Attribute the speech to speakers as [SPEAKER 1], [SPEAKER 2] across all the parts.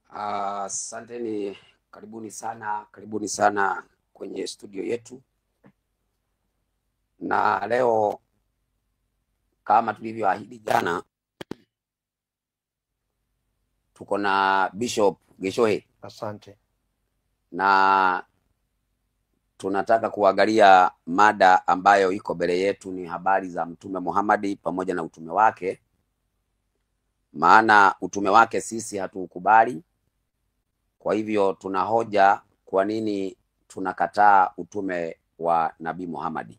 [SPEAKER 1] Asanteni, karibuni sana kwenye studio yetu. Na leo kama tulivyoahidi jana, tuko na Bishop Geshohe.
[SPEAKER 2] Asante.
[SPEAKER 1] Na tunataka kuangalia mada ambayo iko mbele yetu, ni habari za Mtume Muhammad pamoja na utume wake. Maana utume wake sisi hatuukubali. Kwa hivyo tunahoja kwa nini tunakataa utume wa Nabii Muhammad.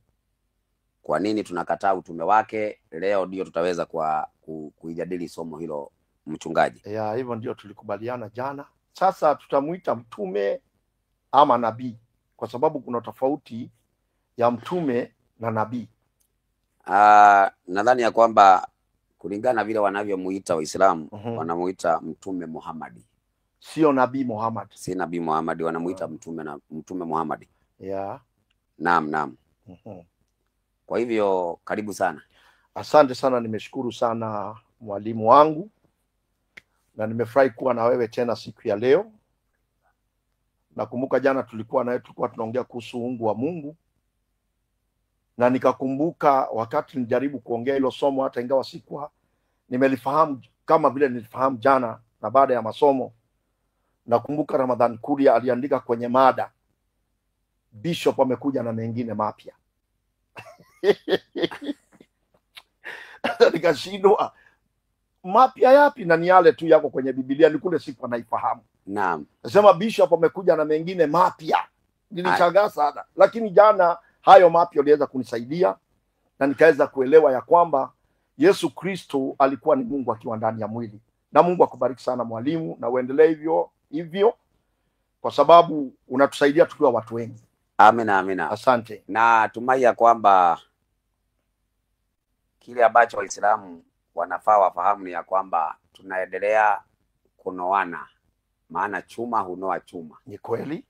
[SPEAKER 1] Kwa nini tunakataa utume wake? Leo ndio tutaweza kuijadili somo hilo, mchungaji.
[SPEAKER 2] Ya, hivyo ndio tulikubaliana jana. Sasa tutamuita mtume ama nabii, kwa sababu kuna tofauti ya mtume na nabii.
[SPEAKER 1] Nadhani ya kwamba kulingana vile wanavyomuita Waislamu, wanamuita Mtume Muhammad.
[SPEAKER 2] Sio Nabii Muhammad. Si
[SPEAKER 1] Nabii Muhammad, wanamuita Mtume Muhammad.
[SPEAKER 2] Yeah.
[SPEAKER 1] Naam. Kwa hivyo karibu sana.
[SPEAKER 2] Asante sana, nimeshukuru sana mwalimu wangu, na nimefurahi kuwa na wewe tena siku ya leo. Nakumbuka jana tulikuwa tunaongea kuhusu uungu wa Mungu, na nikakumbuka wakati nilijaribu kuongea hilo somo, hata ingawa sikuwa nimelifahamu kama vile nilifahamu jana, na baada ya masomo nakumbuka Ramadhan Kuria aliandika kwenye mada, Bishop amekuja na mengine mapya. Nikashindwa mapya yapi, na ni yale tu yako kwenye Biblia, ni kule siku anaifahamu.
[SPEAKER 1] Naam.
[SPEAKER 2] Nasema Bishop amekuja na mengine mapya. Nilishangaa sana, lakini jana hayo mapya aliweza kunisaidia na nikaweza kuelewa ya kwamba Yesu Kristo alikuwa ni Mungu akiwa ndani ya mwili. Na Mungu akubariki sana mwalimu, na uendelee hivyo kwa sababu unatusaidia tukiwa watu wengi.
[SPEAKER 1] Amina.
[SPEAKER 2] Asante.
[SPEAKER 1] Na tumai ya kwamba kile ambacho Waislamu wanafaa wafahamu ni ya kwamba tunaendelea kunoana, maana chuma hunoa chuma.
[SPEAKER 2] Ni kweli.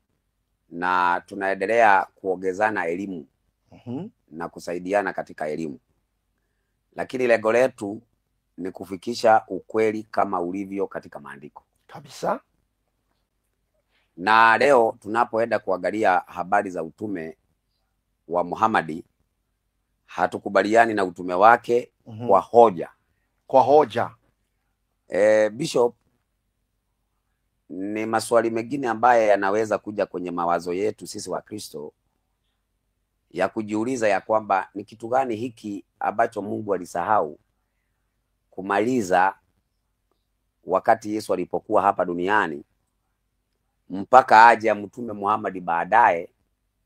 [SPEAKER 1] Na tunaendelea kuongezana elimu na kusaidiana katika elimu, lakini lengo letu ni kufikisha ukweli kama ulivyo katika maandiko
[SPEAKER 2] kabisa.
[SPEAKER 1] Na leo tunapoenda kuangalia habari za utume wa Muhammad, hatukubaliani na utume wake kwa hoja. Bishop, ni maswali mengine ambaye yanaweza kuja kwenye mawazo yetu sisi wa Kristo, ya kujiuliza ya kwamba ni kitu gani hiki ambacho Mungu alisahau kumaliza wakati Yesu alipokuwa hapa duniani, mpaka aje Mtume Muhammad baadaye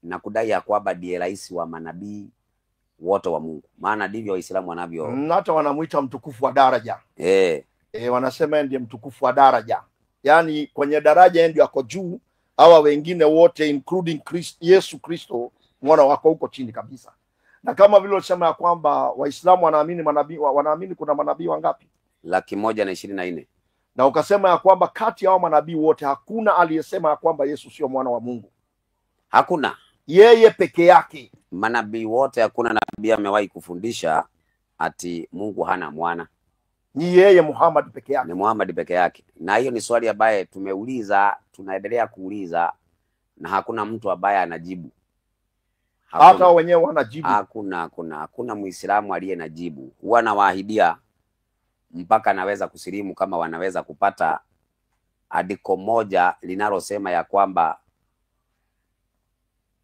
[SPEAKER 1] na kudai ya kwamba ndiye rais wa manabii wote wa Mungu. Maana ndivyo Waislamu wanavyo,
[SPEAKER 2] hata wanamuita mtukufu wa daraja. Wanasema ndiye mtukufu wa daraja, yani kwenye daraja ndio ako juu, hawa wengine wote including Yesu Kristo mwana wako huko chini kabisa. Na kama vile ulisema ya kwamba Waislamu wanaamini manabii, wanaamini kuna manabii wangapi?
[SPEAKER 1] 124.
[SPEAKER 2] Na ukasema ya kwamba kati ya hao manabii wote hakuna aliyesema ya kwamba Yesu sio mwana wa Mungu.
[SPEAKER 1] Hakuna,
[SPEAKER 2] yeye peke yake.
[SPEAKER 1] Manabii wote, hakuna nabii amewahi kufundisha ati Mungu hana mwana.
[SPEAKER 2] Ni yeye Muhammad peke yake.
[SPEAKER 1] Ni Muhammad peke yake. Na hiyo ni swali ambaye tumeuliza, tunaendelea kuuliza, na hakuna mtu ambaye anajibu.
[SPEAKER 2] Hata wenyewe wanajibu.
[SPEAKER 1] Hakuna Muislamu aliye najibu. Huwa nawaahidia mpaka naweza kusilimu kama wanaweza kupata andiko moja linalosema ya kwamba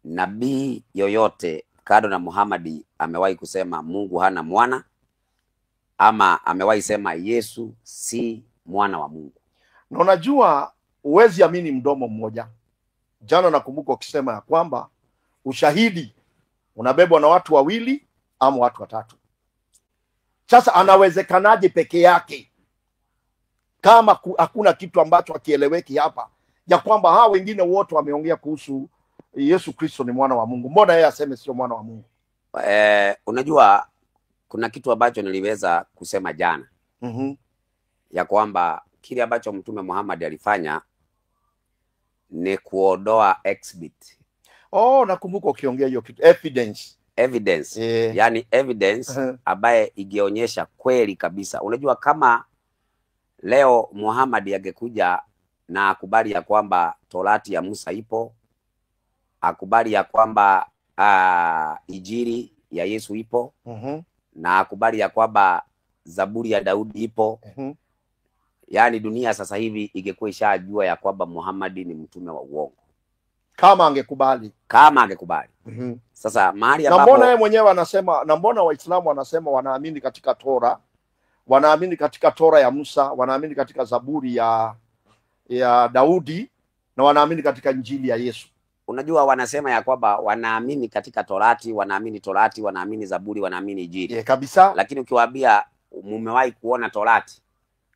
[SPEAKER 1] nabii yoyote kado na Muhammad amewahi kusema Mungu hana mwana, ama amewahi sema Yesu si mwana wa Mungu.
[SPEAKER 2] Na unajua uwezi amini mdomo mmoja. Jana nakumbuka ukisema ya kwamba ushahidi unabebwa na watu wawili ama watu watatu. Sasa anawezekanaje peke yake kama hakuna kitu ambacho hakieleweki hapa, ya kwamba hawa wengine wote wameongea kuhusu Yesu Kristo ni mwana wa Mungu? Mbona yeye aseme sio mwana wa Mungu?
[SPEAKER 1] Unajua kuna kitu ambacho niliweza kusema jana, ya kwamba kile ambacho Mtume Muhammad alifanya ni kuondoa exhibit.
[SPEAKER 2] Nakumbuka ukiongea hiyo kitu, evidence.
[SPEAKER 1] Yani evidence ambaye igeonyesha kweli kabisa. Unajua kama leo Muhammad angekuja na akubali ya kwamba Torati ya Musa ipo, akubali ya kwamba Injili ya Yesu ipo, na akubali ya kwamba Zaburi ya Daudi ipo. Yaani dunia sasa hivi ingekuwa ishajua ya kwamba Muhammad ni mtume wa uongo
[SPEAKER 2] kama angekubali.
[SPEAKER 1] Sasa mahali
[SPEAKER 2] ambapo, na mbona yeye mwenyewe anasema, na mbona Waislamu wanasema wanaamini katika Tora, wanaamini katika Tora ya Musa, wanaamini katika Zaburi ya Daudi, na wanaamini katika Injili ya Yesu.
[SPEAKER 1] Unajua wanasema ya kwamba wanaamini katika Torati, wanaamini Zaburi, wanaamini Injili.
[SPEAKER 2] Kabisa.
[SPEAKER 1] Lakini ukiwaambia mumewahi kuona Torati,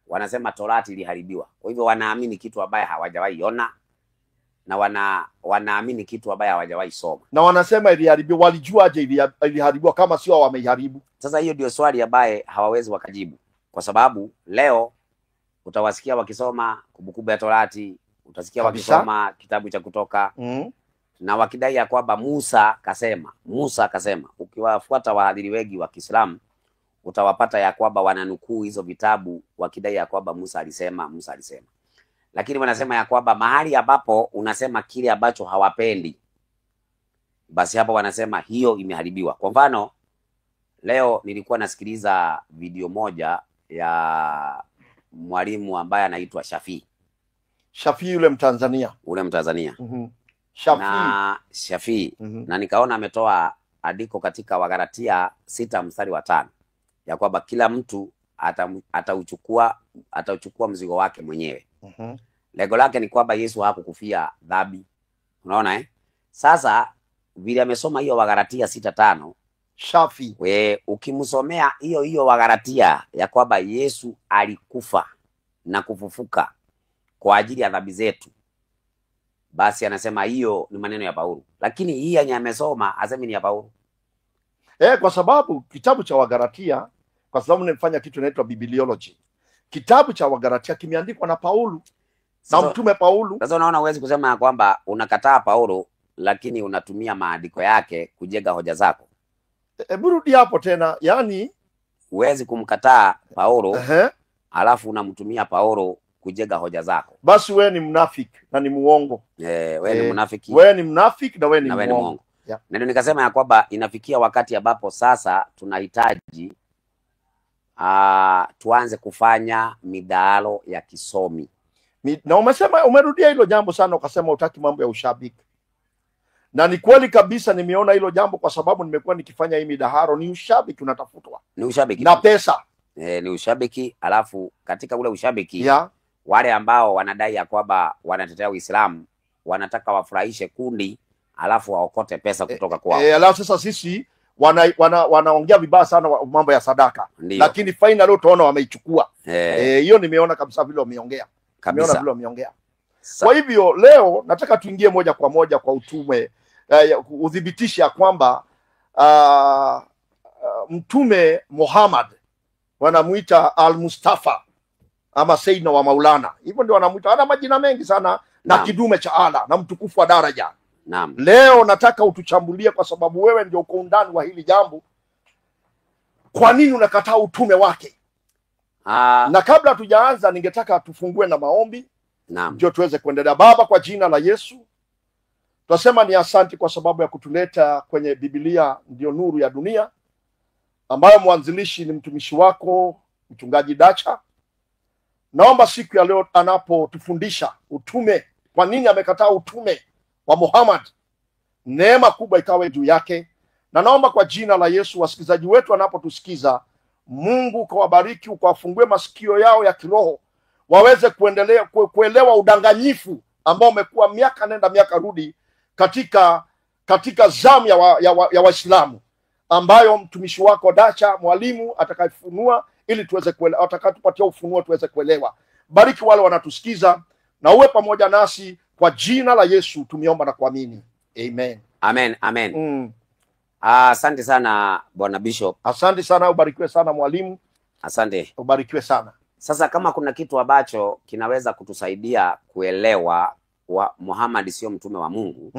[SPEAKER 1] wanasema Torati iliharibiwa. Kwa hivyo wanaamini kitu ambaye hawajawahi ona, na wanaamini kitu ambaye hawajawahi soma.
[SPEAKER 2] Na wanasema iliharibiwa. Walijuaje iliharibiwa kama sio wameiharibu?
[SPEAKER 1] Sasa hiyo ndio swali ambaye hawawezi wakajibu, kwa sababu leo utawasikia wakisoma Kumbukumbu ya Torati, utasikia wakisoma kitabu cha Kutoka, na wakidai ya kwamba Musa kasema. Ukiwafuata wahadhiri wengi wa Kiislamu utawapata ya kwamba wananukuu hizo vitabu wakidai ya kwamba Musa alisema. Lakini wanasema ya kwamba mahali ambapo unasema kile ambacho hawapendi, basi hapo wanasema hiyo imeharibiwa. Kwa mfano, leo nilikuwa nasikiliza video moja ya mwalimu ambaye anaitwa Shafii
[SPEAKER 2] yule Mtanzania.
[SPEAKER 1] Shafii. Na nikaona ametoa andiko katika Wagalatia 6:5 ya kwamba kila mtu atauchukua mzigo wake mwenyewe. Lengo lake ni kwamba Yesu hakukufia dhambi. Unaona Sasa vile amesoma hiyo Wagalatia 6:5,
[SPEAKER 2] Shafii,
[SPEAKER 1] ukimsomea hiyo Wagalatia ya kwamba Yesu alikufa na kufufuka kwa ajili ya dhambi zetu, basi anasema hiyo ni maneno ya Paulo. Lakini hii yenye amesoma asemi ni ya Paulo.
[SPEAKER 2] Kwa sababu kitabu cha Wagalatia, kwa sababu nimefanya kitu inaitwa bibliology, kitabu cha Wagalatia kimeandikwa na Paulo, na mtume Paulo.
[SPEAKER 1] Sasa unaona, huwezi kusema kwamba unakataa Paulo lakini unatumia maandiko yake kujenga hoja zako.
[SPEAKER 2] Burudi hapo tena, yani
[SPEAKER 1] huwezi kumkataa Paulo alafu unamtumia Paulo kujenga hoja zako.
[SPEAKER 2] Basi wewe ni mnafiki na ni muongo.
[SPEAKER 1] Wewe ni mnafiki.
[SPEAKER 2] Wewe ni mnafiki na wewe ni muongo.
[SPEAKER 1] Na ndio nikasema ya kwamba inafikia wakati ambapo sasa tunahitaji tuanze kufanya midahalo ya kisomi.
[SPEAKER 2] Na umerudia hilo jambo sana, ukasema utaki mambo ya ushabiki. Na ni kweli kabisa, nimeona hilo jambo, kwa sababu nimekuwa nikifanya hii midaharo. Ni ushabiki unatafutwa.
[SPEAKER 1] Ni ushabiki.
[SPEAKER 2] Na pesa.
[SPEAKER 1] Ni ushabiki, alafu katika ule ushabiki wale ambao wanadai ya kwamba wanatetea Uislamu wanataka wafurahishe kundi alafu waokote pesa kutoka kwao.
[SPEAKER 2] Alafu sasa sisi wanaongea vibaya sana mambo ya sadaka. Lakini final utaona wameichukua. Hiyo nimeona kabisa vile wameongea. Kwa hivyo leo nataka tuingie moja kwa moja kwa utume, udhibitisha ya kwamba mtume Muhammad wanamuita Al-Mustafa ama Sayyidina wa Maulana. Hivyo ndio wanamuita. Ana majina mengi sana na kidume cha Allah na mtukufu wa daraja.
[SPEAKER 1] Naam.
[SPEAKER 2] Leo nataka utuchambulie, kwa sababu wewe ndio uko undani wa hili jambo. Kwa nini unakataa utume wake? Na kabla hatujaanza ningetaka tufungue na maombi. Ndio tuweze kuendelea. Baba, kwa jina la Yesu tunasema ni asante kwa sababu ya kutuleta kwenye Biblia, ndio nuru ya dunia, ambayo mwanzilishi ni mtumishi wako Mchungaji Dacha. Naomba siku ya leo anapotufundisha utume, kwa nini amekataa utume wa Muhammad, neema kubwa ikawe juu yake. Na naomba kwa jina la Yesu wasikilizaji wetu wanapotusikiza, Mungu ukawabariki, ukawafungue masikio yao ya kiroho, waweze kuendelea kuelewa udanganyifu ambao umekuwa miaka nenda miaka rudi katika zamu ya Waislamu, ambayo mtumishi wako Dacha mwalimu atakayefunua, ili tuweze kuelewa, atakayetupatia ufunuo tuweze kuelewa. Bariki wale wanatusikiza na uwe pamoja nasi, kwa jina la Yesu tumeomba na kuamini. Amen.
[SPEAKER 1] Amen. Amen. Asante sana Bwana Bishop.
[SPEAKER 2] Asante sana, ubarikiwe sana mwalimu.
[SPEAKER 1] Asante.
[SPEAKER 2] Ubarikiwe sana.
[SPEAKER 1] Sasa kama kuna kitu ambacho kinaweza kutusaidia kuelewa Muhammad sio mtume wa Mungu,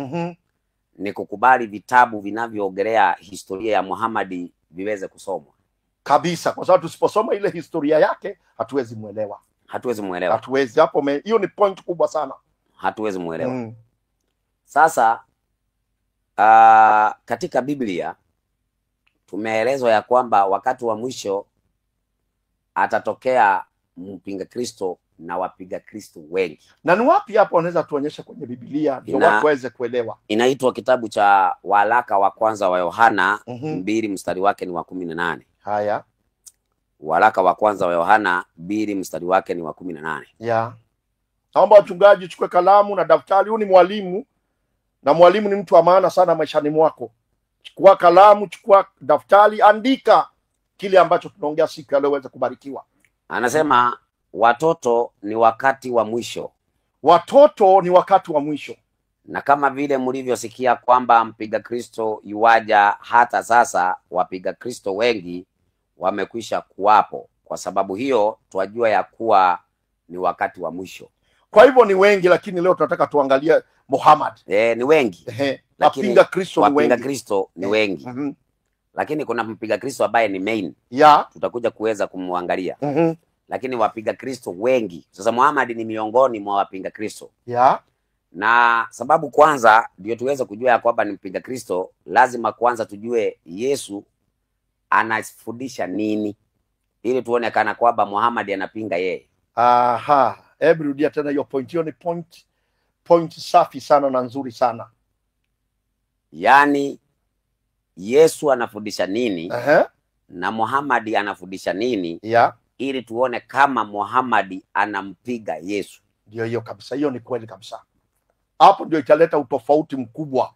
[SPEAKER 1] ni kukubali vitabu vinavyoogelea historia ya Muhammad viweze kusomwa.
[SPEAKER 2] Kabisa, kwa sababu tusiposoma ile historia yake hatuwezi muelewa.
[SPEAKER 1] hatuwezi muelewa.
[SPEAKER 2] Hatuwezi. Hapo hiyo ni point kubwa sana.
[SPEAKER 1] Hatuwezi muelewa.
[SPEAKER 2] Mm.
[SPEAKER 1] Sasa katika Biblia tumeelezwa ya kwamba wakati wa mwisho atatokea mpinga Kristo na wapiga Kristo wengi.
[SPEAKER 2] Na ni wapi hapo unaweza tuonyesha kwenye Biblia ndio watu waweze kuelewa?
[SPEAKER 1] Inaitwa kitabu cha waraka wa kwanza wa Yohana 2 mstari wake ni wa 18.
[SPEAKER 2] Haya.
[SPEAKER 1] Waraka wa kwanza wa Yohana 2 mstari wake ni wa 18.
[SPEAKER 2] Yeah. Naomba wachungaji chukue kalamu na daftari. Huyu ni mwalimu, na mwalimu ni mtu wa maana sana maishani mwako. Chukua kalamu, chukua daftari, andika kile ambacho tunaongea siku ya leo uweze kubarikiwa.
[SPEAKER 1] Anasema watoto ni wakati wa mwisho.
[SPEAKER 2] Watoto ni wakati wa mwisho.
[SPEAKER 1] Na kama vile mlivyosikia kwamba mpiga Kristo yuaja, hata sasa wapiga Kristo wengi wamekwisha kuwapo. Kwa sababu hiyo twajua ya kuwa ni wakati wa mwisho.
[SPEAKER 2] Kwa hivyo ni wengi, lakini leo tunataka tuangalie Muhammad.
[SPEAKER 1] Ni wengi.
[SPEAKER 2] Lakini wapiga Kristo ni wengi.
[SPEAKER 1] Wapiga Kristo ni wengi. Lakini kuna mpiga Kristo ambaye ni main. Tutakuja kuweza kumwangalia. Lakini wapiga Kristo wengi. Sasa Muhammad ni miongoni mwa wapiga Kristo. Na sababu kwanza ndio tuweze kujua ya kwamba ni mpiga Kristo, lazima kwanza tujue Yesu anafundisha nini, ili tuone kana kwamba Muhammad anapinga yeye.
[SPEAKER 2] Aha, hebu rudia tena hiyo point. Hiyo ni point safi sana na nzuri sana.
[SPEAKER 1] Yaani Yesu anafundisha nini na Muhammad anafundisha nini, ili tuone kama Muhammad anampiga Yesu.
[SPEAKER 2] Ndio hiyo kabisa, hiyo ni kweli kabisa. Hapo ndio italeta utofauti mkubwa,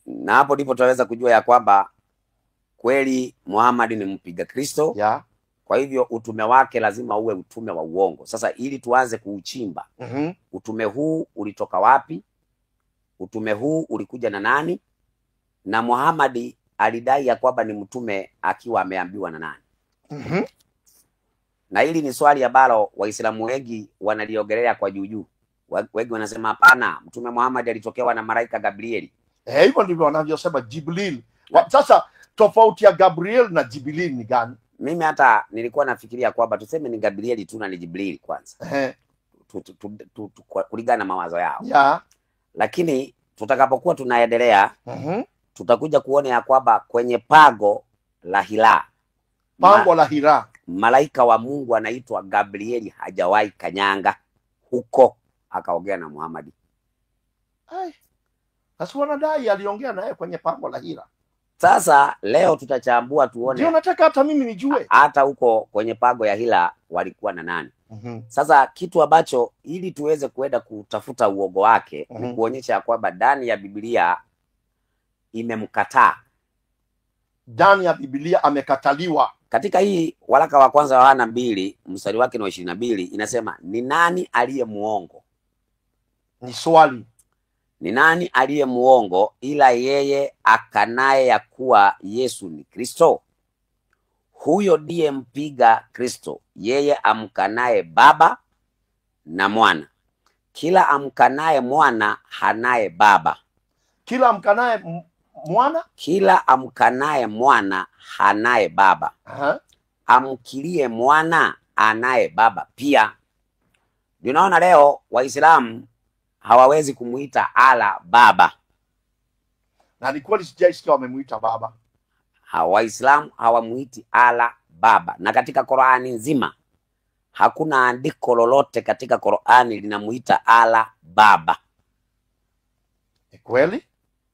[SPEAKER 1] na hapo ndipo tutaweza kujua ya kwamba kweli Muhammad ni mpiga Kristo. Kwa hivyo utume wake lazima uwe utume wa uongo. Sasa ili tuanze kuuchimba, utume huu ulitoka wapi? Utume huu ulikuja na nani? Na Muhammad alidai ya kwamba ni mtume akiwa ameambiwa na nani? Na hili ni swali ambalo Waislamu wengi wanaliogelea kwa juu. Wengi wanasema hapana, mtume Muhammad alitokewa na malaika Gabrieli.
[SPEAKER 2] Hivyo ndivyo wanavyosema Jibril. Sasa tofauti ya Gabriel na Jibril ni gani?
[SPEAKER 1] Mimi hata nilikuwa nafikiria kwamba tuseme ni Gabrieli tu na ni Jibril kwanza. Kulingana na mawazo yao. Lakini tutakapokuwa tunaendelea, tutakuja kuona ya kwamba kwenye pango la Hira.
[SPEAKER 2] Pango la Hira.
[SPEAKER 1] Malaika wa Mungu anaitwa Gabrieli hajawahi kanyanga huko akaongea na Muhammad.
[SPEAKER 2] Sasa wanadai aliongea naye kwenye pango la Hira.
[SPEAKER 1] Sasa leo tutachambua tuone.
[SPEAKER 2] Ndio nataka hata mimi nijue.
[SPEAKER 1] Hata huko kwenye pango ya Hira walikuwa na nani? Sasa kitu ambacho ili tuweze kuenda kutafuta uogo wake ni kuonyesha kwamba ndani ya Biblia imemkataa.
[SPEAKER 2] Ndani ya Biblia amekataliwa.
[SPEAKER 1] Katika hii waraka wa kwanza wa Yohana 2 mstari wake wa 22 inasema ni nani aliye muongo?
[SPEAKER 2] Ni swali.
[SPEAKER 1] Ni nani aliye muongo ila yeye akanaye ya kuwa Yesu ni Kristo? Huyo ndiye mpiga Kristo, yeye amkanaye Baba na Mwana. Kila amkanaye Mwana hanaye Baba.
[SPEAKER 2] Kila amkanaye Mwana?
[SPEAKER 1] Kila amkanaye Mwana hanaye Baba. Amkilie Mwana anaye Baba pia. Ndio naona leo Waislamu hawawezi kumuita Allah Baba.
[SPEAKER 2] Na ni kweli sijaisikia wamemuita Baba.
[SPEAKER 1] Waislamu hawamuiti Allah Baba. Na katika Qur'ani nzima hakuna andiko lolote katika Qur'ani linamuita Allah Baba.
[SPEAKER 2] Ni kweli?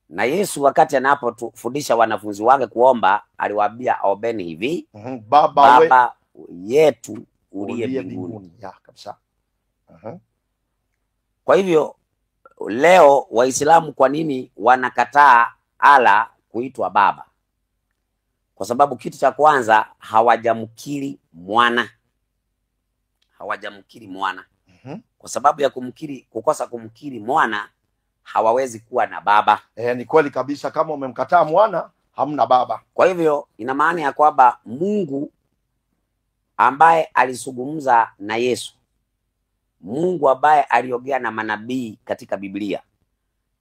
[SPEAKER 1] Na Yesu wakati anapofundisha wanafunzi wake kuomba aliwaambia ombeni hivi, Baba yetu uliye mbinguni.
[SPEAKER 2] Kabisa.
[SPEAKER 1] Kwa hivyo leo Waislamu kwa nini wanakataa Allah kuitwa Baba? Kwa sababu kitu cha kwanza hawajamkiri Mwana. Hawajamkiri Mwana. Kwa sababu ya kukosa kumkiri Mwana hawawezi kuwa na Baba.
[SPEAKER 2] Ni kweli kabisa, kama umemkataa Mwana hamna Baba.
[SPEAKER 1] Kwa hivyo ina maana ya kwamba Mungu ambaye alizungumza na Yesu, Mungu ambaye aliongea na manabii katika Biblia,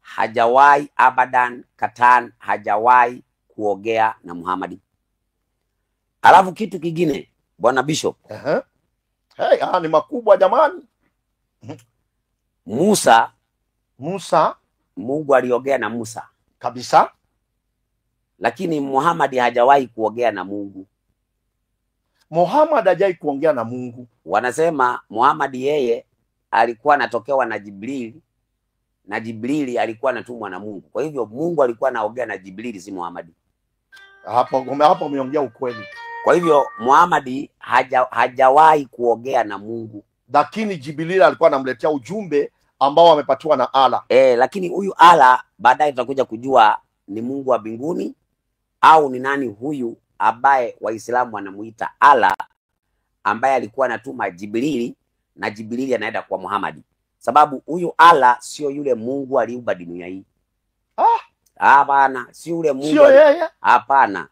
[SPEAKER 1] hajawahi abadan katan, hajawahi kuongea na Muhammad. Alafu kitu kingine, Bwana Bishop,
[SPEAKER 2] Hey, ni makubwa jamani.
[SPEAKER 1] Musa,
[SPEAKER 2] Mungu
[SPEAKER 1] aliongea na Musa
[SPEAKER 2] kabisa,
[SPEAKER 1] lakini Muhammad hajawahi kuongea na Mungu.
[SPEAKER 2] Muhammad hajai kuongea na Mungu.
[SPEAKER 1] Wanasema Muhammad yeye alikuwa anatokewa na Jibril, na Jibril alikuwa anatumwa na Mungu. Kwa hivyo Mungu alikuwa anaongea na Jibril, si Muhammad.
[SPEAKER 2] Hapo umeongea ukweli.
[SPEAKER 1] Kwa hivyo Muhammad hajawahi kuongea na Mungu,
[SPEAKER 2] lakini Jibril alikuwa anamletea ujumbe ambao amepatiwa na Allah.
[SPEAKER 1] Lakini huyu Allah baadaye tutakuja kujua ni Mungu wa mbinguni au ni nani huyu ambaye Waislamu wanamuita Allah, ambaye alikuwa anatuma Jibrili na Jibrili anaenda kwa Muhammad. Sababu huyu Allah sio yule Mungu aliumba dunia hii. Hapana, sio yule Mungu.
[SPEAKER 2] Sio yeye?
[SPEAKER 1] Hapana.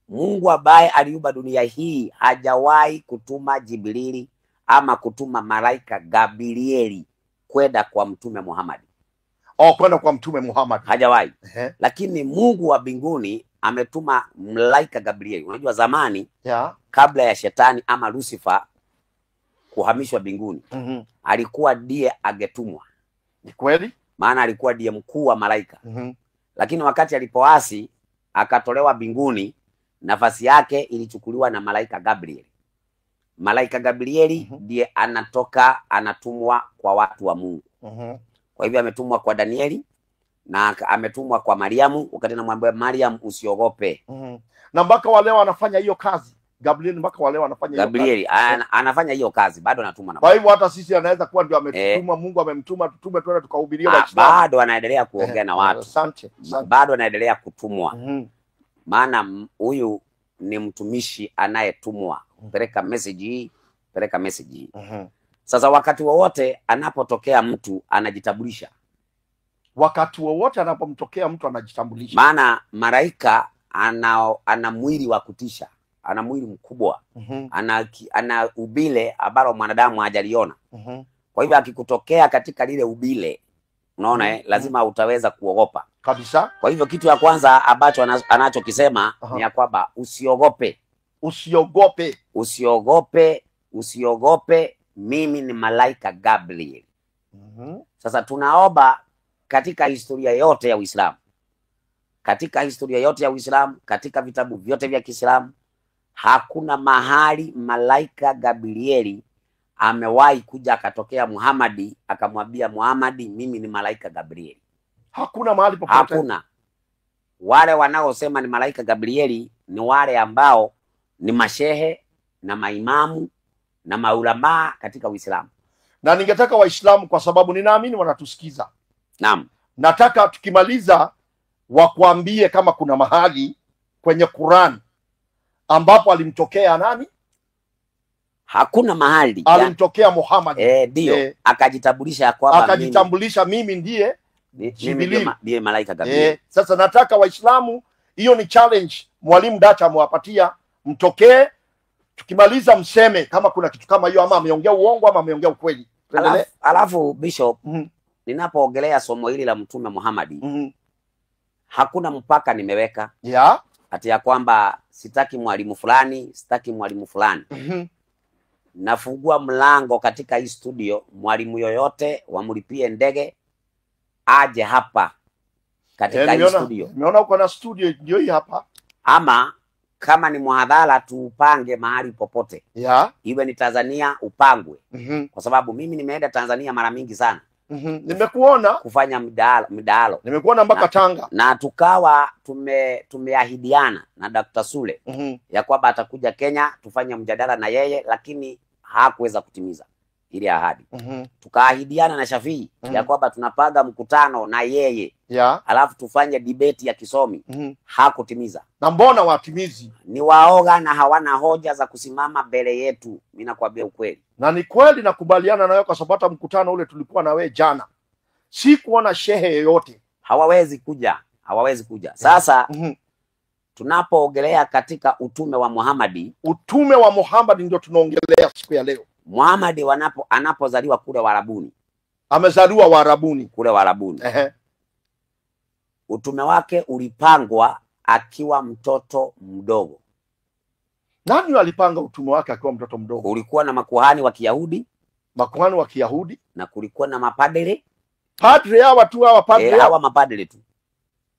[SPEAKER 1] Mungu ambaye aliumba dunia hii hajawahi kutuma Jibrili ama kutuma malaika Gabrieli kwenda kwa mtume Muhammad.
[SPEAKER 2] Kwenda kwa mtume Muhammad.
[SPEAKER 1] Hajawahi. Lakini Mungu wa mbinguni ametuma malaika Gabrieli. Unajua zamani kabla ya shetani ama Lucifer kuhamishwa mbinguni, alikuwa ndiye agetumwa.
[SPEAKER 2] Ni kweli?
[SPEAKER 1] Maana alikuwa ndiye mkuu wa malaika. Lakini wakati alipoasi akatolewa mbinguni, nafasi yake ilichukuliwa na malaika Gabrieli. Malaika Gabrieli ndiye anatumwa kwa watu wa Mungu. Kwa hivyo ametumwa kwa Danieli na ametumwa kwa Mariamu, wakati anamwambia Mariam usiogope.
[SPEAKER 2] Na mpaka wale wanafanya hiyo kazi. Gabriel mpaka wale wanafanya hiyo kazi.
[SPEAKER 1] Gabrieli anafanya hiyo kazi, bado anatumwa na.
[SPEAKER 2] Kwa hivyo hata sisi anaweza kuwa ndio ametuma, Mungu amemtuma tutume twende tukahubiria Waislamu.
[SPEAKER 1] Bado anaendelea kuongea na watu.
[SPEAKER 2] Asante.
[SPEAKER 1] Bado anaendelea kutumwa. Maana huyu ni mtumishi anayetumwa. Peleka message hii, peleka message hii. Sasa wakati wowote anapotokea mtu anajitambulisha.
[SPEAKER 2] Wakati wowote anapomtokea mtu anajitambulisha.
[SPEAKER 1] Maana malaika ana mwili wa kutisha, ana mwili mkubwa. Ana ubile ambalo mwanadamu hajaliona. Kwa hivyo akikutokea katika lile ubile, unaona lazima utaweza kuogopa.
[SPEAKER 2] Kabisa.
[SPEAKER 1] Kwa hivyo kitu ya kwanza ambacho anachokisema ni ya kwamba usiogope.
[SPEAKER 2] Usiogope.
[SPEAKER 1] Usiogope, usiogope, mimi ni malaika Gabriel. Sasa tunaomba katika historia yote ya Uislamu. Katika historia yote ya Uislamu, katika vitabu vyote vya Kiislamu, hakuna mahali malaika Gabrieli amewahi kuja akatokea Muhammad akamwambia Muhammad mimi ni malaika Gabrieli.
[SPEAKER 2] Hakuna mahali popote.
[SPEAKER 1] Hakuna. Wale wanaosema ni malaika Gabrieli ni wale ambao ni mashehe na maimamu na maulamaa katika Uislamu.
[SPEAKER 2] Na ningetaka Waislamu, kwa sababu ninaamini wanatusikiza.
[SPEAKER 1] Naam.
[SPEAKER 2] Nataka tukimaliza wakuambie kama kuna mahali kwenye Qur'an ambapo alimtokea nani?
[SPEAKER 1] Hakuna mahali.
[SPEAKER 2] Alimtokea Muhammad.
[SPEAKER 1] Ndio. Akajitambulisha kwamba
[SPEAKER 2] akajitambulisha mimi ndiye
[SPEAKER 1] ndiye malaika Gabriel.
[SPEAKER 2] Sasa nataka Waislamu, hiyo ni challenge Mwalimu Dacha amewapatia, mtokee, tukimaliza mseme kama kuna kitu kama hiyo, ama ameongea uongo ama ameongea ukweli.
[SPEAKER 1] Alafu Bishop, ninapoogelea somo hili la Mtume Muhammad, hakuna mpaka nimeweka. Ati ya kwamba sitaki mwalimu fulani, sitaki mwalimu fulani. Nafungua mlango katika hii studio, mwalimu yoyote wamlipie ndege aje hapa katika hii studio.
[SPEAKER 2] Nimeona uko na studio ndio hii hapa.
[SPEAKER 1] Ama kama ni muhadhara tuupange mahali popote. Iwe ni Tanzania upangwe. Kwa sababu mimi nimeenda Tanzania mara mingi sana.
[SPEAKER 2] Nimekuona
[SPEAKER 1] kufanya midahalo.
[SPEAKER 2] Nimekuona mpaka Tanga.
[SPEAKER 1] Na tukawa tumeahidiana na Dr. Sule ya kwamba atakuja Kenya tufanye mjadala na yeye, lakini hakuweza kutimiza ile ahadi. Tukaahidiana na Shafii ya kwamba tunapanga mkutano na yeye. Alafu tufanye debate ya kisomi. Hakutimiza.
[SPEAKER 2] Na mbona watimizi?
[SPEAKER 1] Ni waoga na hawana hoja za kusimama mbele yetu. Mimi nakwambia ukweli.
[SPEAKER 2] Na ni kweli nakubaliana nawe, kwa sababu hata mkutano ule tulikuwa na we jana, si kuona shehe yoyote.
[SPEAKER 1] Hawawezi kuja. Hawawezi kuja. Sasa tunapoogelea katika utume wa Muhammad.
[SPEAKER 2] Utume wa Muhammad ndio tunaongelea siku ya leo.
[SPEAKER 1] Muhammad anapozaliwa kule Warabuni.
[SPEAKER 2] Amezaliwa Warabuni.
[SPEAKER 1] Kule Warabuni. Utume wake ulipangwa akiwa mtoto mdogo.
[SPEAKER 2] Nani alipanga utume wake akiwa mtoto mdogo?
[SPEAKER 1] Kulikuwa na makuhani wa Kiyahudi,
[SPEAKER 2] Makuhani wa Kiyahudi,
[SPEAKER 1] na kulikuwa na mapadre.
[SPEAKER 2] padre hawa tu, hawa padre
[SPEAKER 1] Hawa mapadre tu,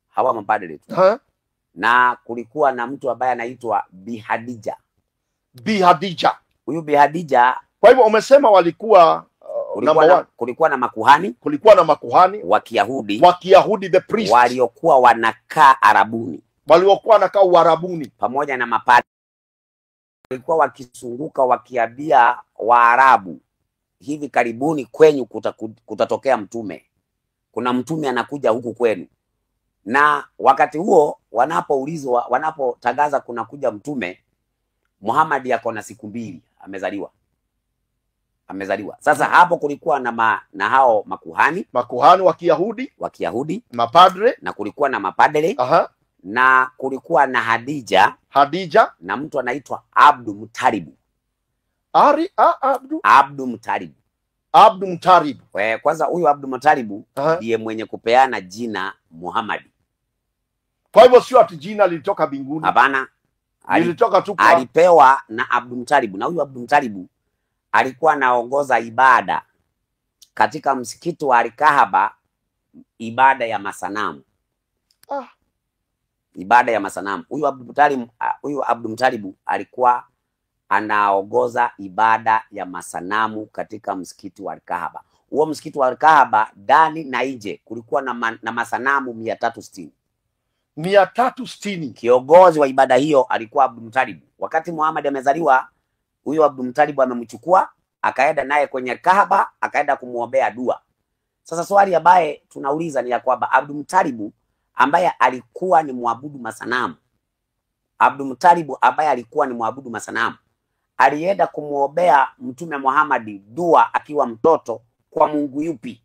[SPEAKER 1] hawa mapadre tu.
[SPEAKER 2] ha?
[SPEAKER 1] Na kulikuwa na mtu ambaye anaitwa Bi Hadija.
[SPEAKER 2] Bi Hadija.
[SPEAKER 1] Huyu Bi Hadija,
[SPEAKER 2] Kwa hivyo umesema walikuwa
[SPEAKER 1] kulikuwa na makuhani,
[SPEAKER 2] kulikuwa na makuhani
[SPEAKER 1] wa Kiyahudi,
[SPEAKER 2] the priest,
[SPEAKER 1] waliokuwa wanakaa Arabuni,
[SPEAKER 2] waliokuwa wanakaa Uarabuni,
[SPEAKER 1] pamoja na mapadre walikuwa wakisunguka wakiambia Waarabu, hivi karibuni kwenyu kutatokea mtume, kuna mtume anakuja huku kwenu. Na wakati huo wanapoulizwa, wanapotangaza kuna kuja mtume, Muhammad yako na siku 2 amezaliwa. Sasa hapo kulikuwa na hao makuhani wa Kiyahudi,
[SPEAKER 2] mapadre,
[SPEAKER 1] na kulikuwa na mapadre. Na kulikuwa na Hadija na mtu anaitwa Abdu Mutalibu. Abdu Mutalibu. Kwanza huyu Abdu Mutalibu ndiye mwenye kupeana jina Muhammad.
[SPEAKER 2] Kwa hivyo sio ati jina lilitoka mbinguni.
[SPEAKER 1] Hapana.
[SPEAKER 2] Lilitoka tu kwa
[SPEAKER 1] alipewa na Abdu Mutalibu, na huyu Abdu Mutalibu alikuwa anaongoza ibada katika msikiti wa Al-Kaaba, ibada ya masanamu. Ibada ya masanamu. Huyu Abdu Mutalibu alikuwa anaongoza ibada ya masanamu katika msikiti wa Al-Kaaba. Huo msikiti wa Al-Kaaba ndani na nje kulikuwa na masanamu 360.
[SPEAKER 2] 360.
[SPEAKER 1] Kiongozi wa ibada hiyo alikuwa Abdu Mutalibu. Wakati Muhammad amezaliwa, huyo Abdu Mutalibu amemchukua akaenda naye kwenye Al-Kaaba, akaenda kumuombea dua. Sasa swali ambaye tunauliza ni ya kwamba Abdu Mutalibu ambaye alikuwa ni muabudu masanamu, alienda kumuombea Mtume Muhammad dua akiwa mtoto kwa Mungu yupi?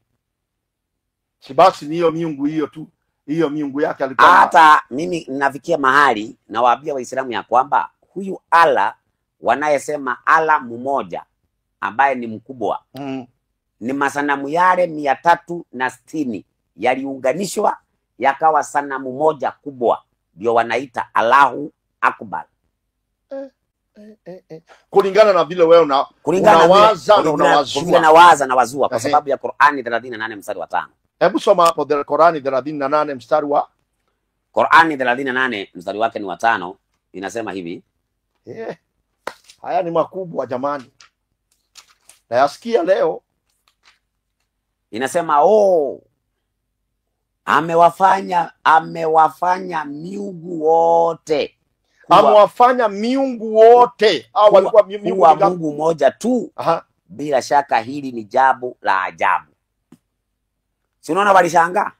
[SPEAKER 2] Si basi ni hiyo miungu hiyo tu. Hiyo miungu yake alikuwa.
[SPEAKER 1] Hata mimi ninafikia mahali na waambia Waislamu ya kwamba huyu Allah wanayesema Allah mmoja ambaye ni mkubwa, ni masanamu yale 360 yaliunganishwa yakawa sanamu moja kubwa, ndio wanaita Allahu Akbar.
[SPEAKER 2] Kulingana na vile wewe
[SPEAKER 1] unawaza na wazua kwa sababu ya Qur'ani 38 mstari wa 5.
[SPEAKER 2] Hebu soma hapo Qur'ani 38 mstari wa
[SPEAKER 1] Qur'ani 38 mstari wake ni wa 5, inasema hivi.
[SPEAKER 2] Haya ni makubwa jamani. Nayasikia leo.
[SPEAKER 1] Inasema amewafanya miungu wote.
[SPEAKER 2] Amewafanya miungu wote. Hao walikuwa
[SPEAKER 1] Mungu mmoja tu. Bila shaka hili ni jambo la ajabu. Si unaona walishangaa?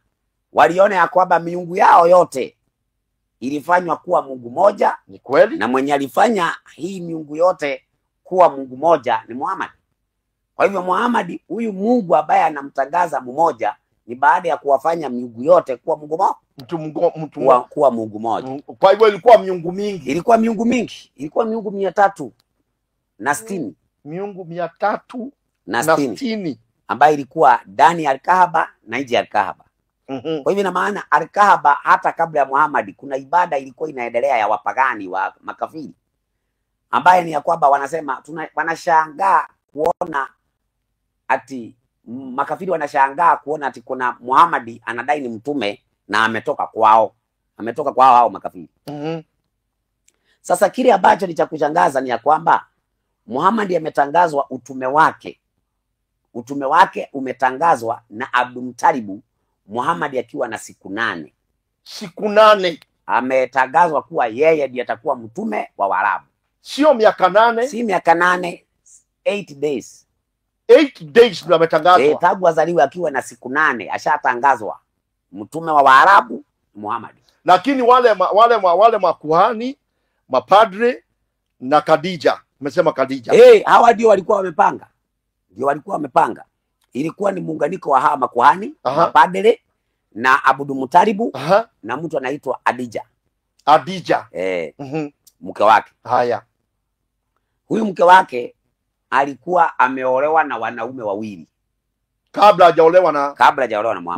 [SPEAKER 1] Waliona ya kwamba miungu yao yote ilifanywa kuwa Mungu moja.
[SPEAKER 2] Ni kweli.
[SPEAKER 1] Na mwenye alifanya hii miungu yote kuwa Mungu moja ni Muhammad. Kwa hivyo Muhammad, huyu Mungu ambaye anamtangaza mmoja, ni baada ya kuwafanya miungu yote kuwa Mungu moja. Kuwa Mungu moja.
[SPEAKER 2] Kwa hivyo ilikuwa miungu mingi.
[SPEAKER 1] Ilikuwa miungu mingi. Ilikuwa miungu 360.
[SPEAKER 2] Miungu 360
[SPEAKER 1] ambayo ilikuwa ndani ya Al-Kaaba na nje ya Al-Kaaba. Kwa hivyo ina maana Al-Kaaba hata kabla ya Muhammad kuna ibada ilikuwa inaendelea ya wapagani wa makafiri, ambaye ni ya kwamba wanasema wanashangaa kuona ati makafiri wanashangaa kuona ati kuna Muhammad anadai ni mtume na ametoka kwao hao makafiri. Sasa kile ambacho ni cha kushangaza ni ya kwamba Muhammad ametangazwa utume wake umetangazwa na Abdu Mutalibu, Muhammad akiwa na siku 8.
[SPEAKER 2] Siku 8
[SPEAKER 1] ametangazwa kuwa yeye ndiye atakuwa mtume wa Waarabu.
[SPEAKER 2] Sio miaka 8.
[SPEAKER 1] Si miaka 8, 8 days.
[SPEAKER 2] 8 days ndio ametangazwa.
[SPEAKER 1] Tangu azaliwe akiwa na siku 8 ashatangazwa mtume wa Waarabu Muhammad.
[SPEAKER 2] Lakini wale makuhani, mapadre na Khadija, umesema Khadija.
[SPEAKER 1] Hawa ndio walikuwa wamepanga. Ilikuwa ni muunganiko wa hawa makuhani, mapadre na Abdu Mutalibu na mtu anaitwa Hadija. Mke wake.
[SPEAKER 2] Haya.
[SPEAKER 1] Huyu mke wake alikuwa ameolewa na wanaume wawili
[SPEAKER 2] kabla hajaolewa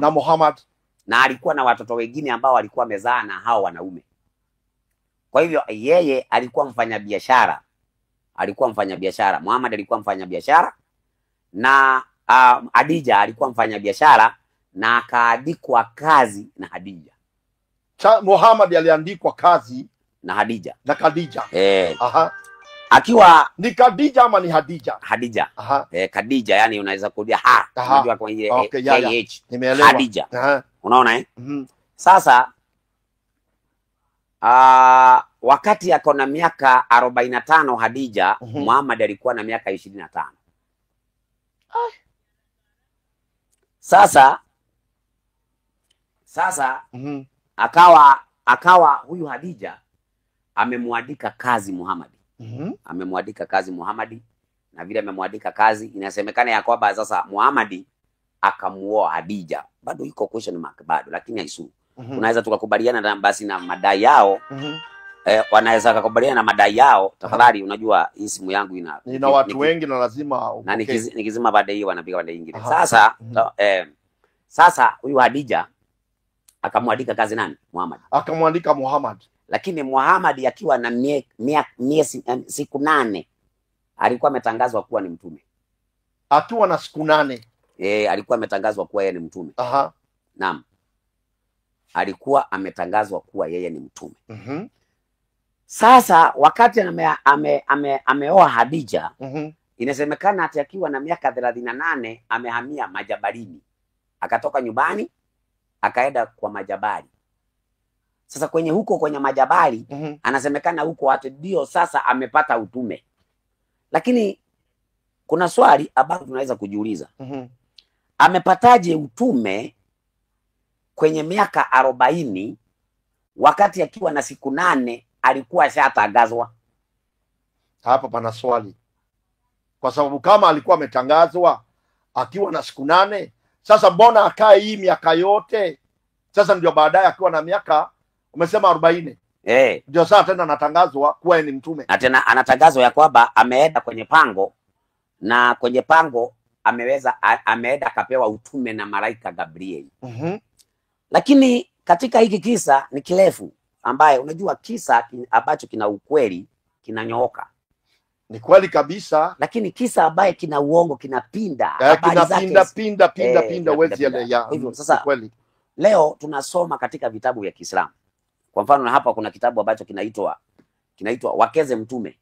[SPEAKER 2] na
[SPEAKER 1] Muhammad. Na alikuwa na watoto wengine ambao walikuwa wamezaa na hao wanaume. Kwa hivyo yeye alikuwa mfanyabiashara, Muhammad alikuwa mfanyabiashara na Khadija alikuwa mfanyabiashara, na akaandikwa kazi na Khadija.
[SPEAKER 2] Muhammad aliandikwa kazi
[SPEAKER 1] na Khadija.
[SPEAKER 2] Aha.
[SPEAKER 1] Akiwa
[SPEAKER 2] ni Khadija ama ni Hadija?
[SPEAKER 1] Khadija.
[SPEAKER 2] Aha.
[SPEAKER 1] Khadija, yani unaweza kurudia unajua kwa ile
[SPEAKER 2] KH. Nimeelewa.
[SPEAKER 1] Khadija. Unaona Sasa wakati ako na miaka 45 Khadija, Muhammad alikuwa na miaka 25. Sasa akawa huyu Khadija amemwandika kazi Muhammad. Amemwandika kazi Muhammad, na vile amemwandika kazi, inasemekana ya kwamba sasa Muhammad akamuoa Khadija. Bado iko question mark bado, lakini haisu. Unaweza tukakubaliana na basi na madai yao. Wanaweza kukubaliana na madai yao. Tafadhali, unajua hii simu yangu ina
[SPEAKER 2] watu wengi na lazima
[SPEAKER 1] na nikizima baada hiyo wanapiga baada nyingine. Sasa huyu Khadija akamwandika kazi nani? Muhammad.
[SPEAKER 2] Akamwandika Muhammad.
[SPEAKER 1] Lakini Muhammad akiwa na siku 8 alikuwa ametangazwa kuwa ni mtume.
[SPEAKER 2] Akiwa na siku 8
[SPEAKER 1] alikuwa ametangazwa kuwa yeye ni mtume. Naam. Alikuwa ametangazwa kuwa yeye ni mtume. Sasa wakati ameoa Khadija, inasemekana ati akiwa na miaka 38 amehamia majabalini. Akatoka nyumbani akaenda kwa majabali. Sasa kwenye majabali, anasemekana huko watu ndio sasa amepata utume. Lakini kuna swali ambalo tunaweza kujiuliza. Amepataje utume kwenye miaka 40 wakati akiwa na siku 8 alikuwa shatangazwa?
[SPEAKER 2] Hapa pana swali. Kwa sababu kama alikuwa ametangazwa akiwa na siku 8, sasa mbona akae hii miaka yote? Sasa ndio baadaye akiwa na miaka umesema 40. Ndio sasa tena anatangazwa kuwa ni mtume.
[SPEAKER 1] Na tena anatangazwa ya kwamba ameenda kwenye pango, na kwenye pango ameenda akapewa utume na malaika Gabriel. Lakini katika hiki kisa ni kirefu, ambaye unajua kisa ambacho kina ukweli kinanyooka.
[SPEAKER 2] Ni kweli kabisa,
[SPEAKER 1] lakini kisa ambaye kina uongo kinapinda.
[SPEAKER 2] Pinda wezi ya.
[SPEAKER 1] Hivyo sasa kweli leo tunasoma katika vitabu vya Kiislamu. Kwa mfano hapa kuna kitabu ambacho kinaitwa Wakeze Mtume.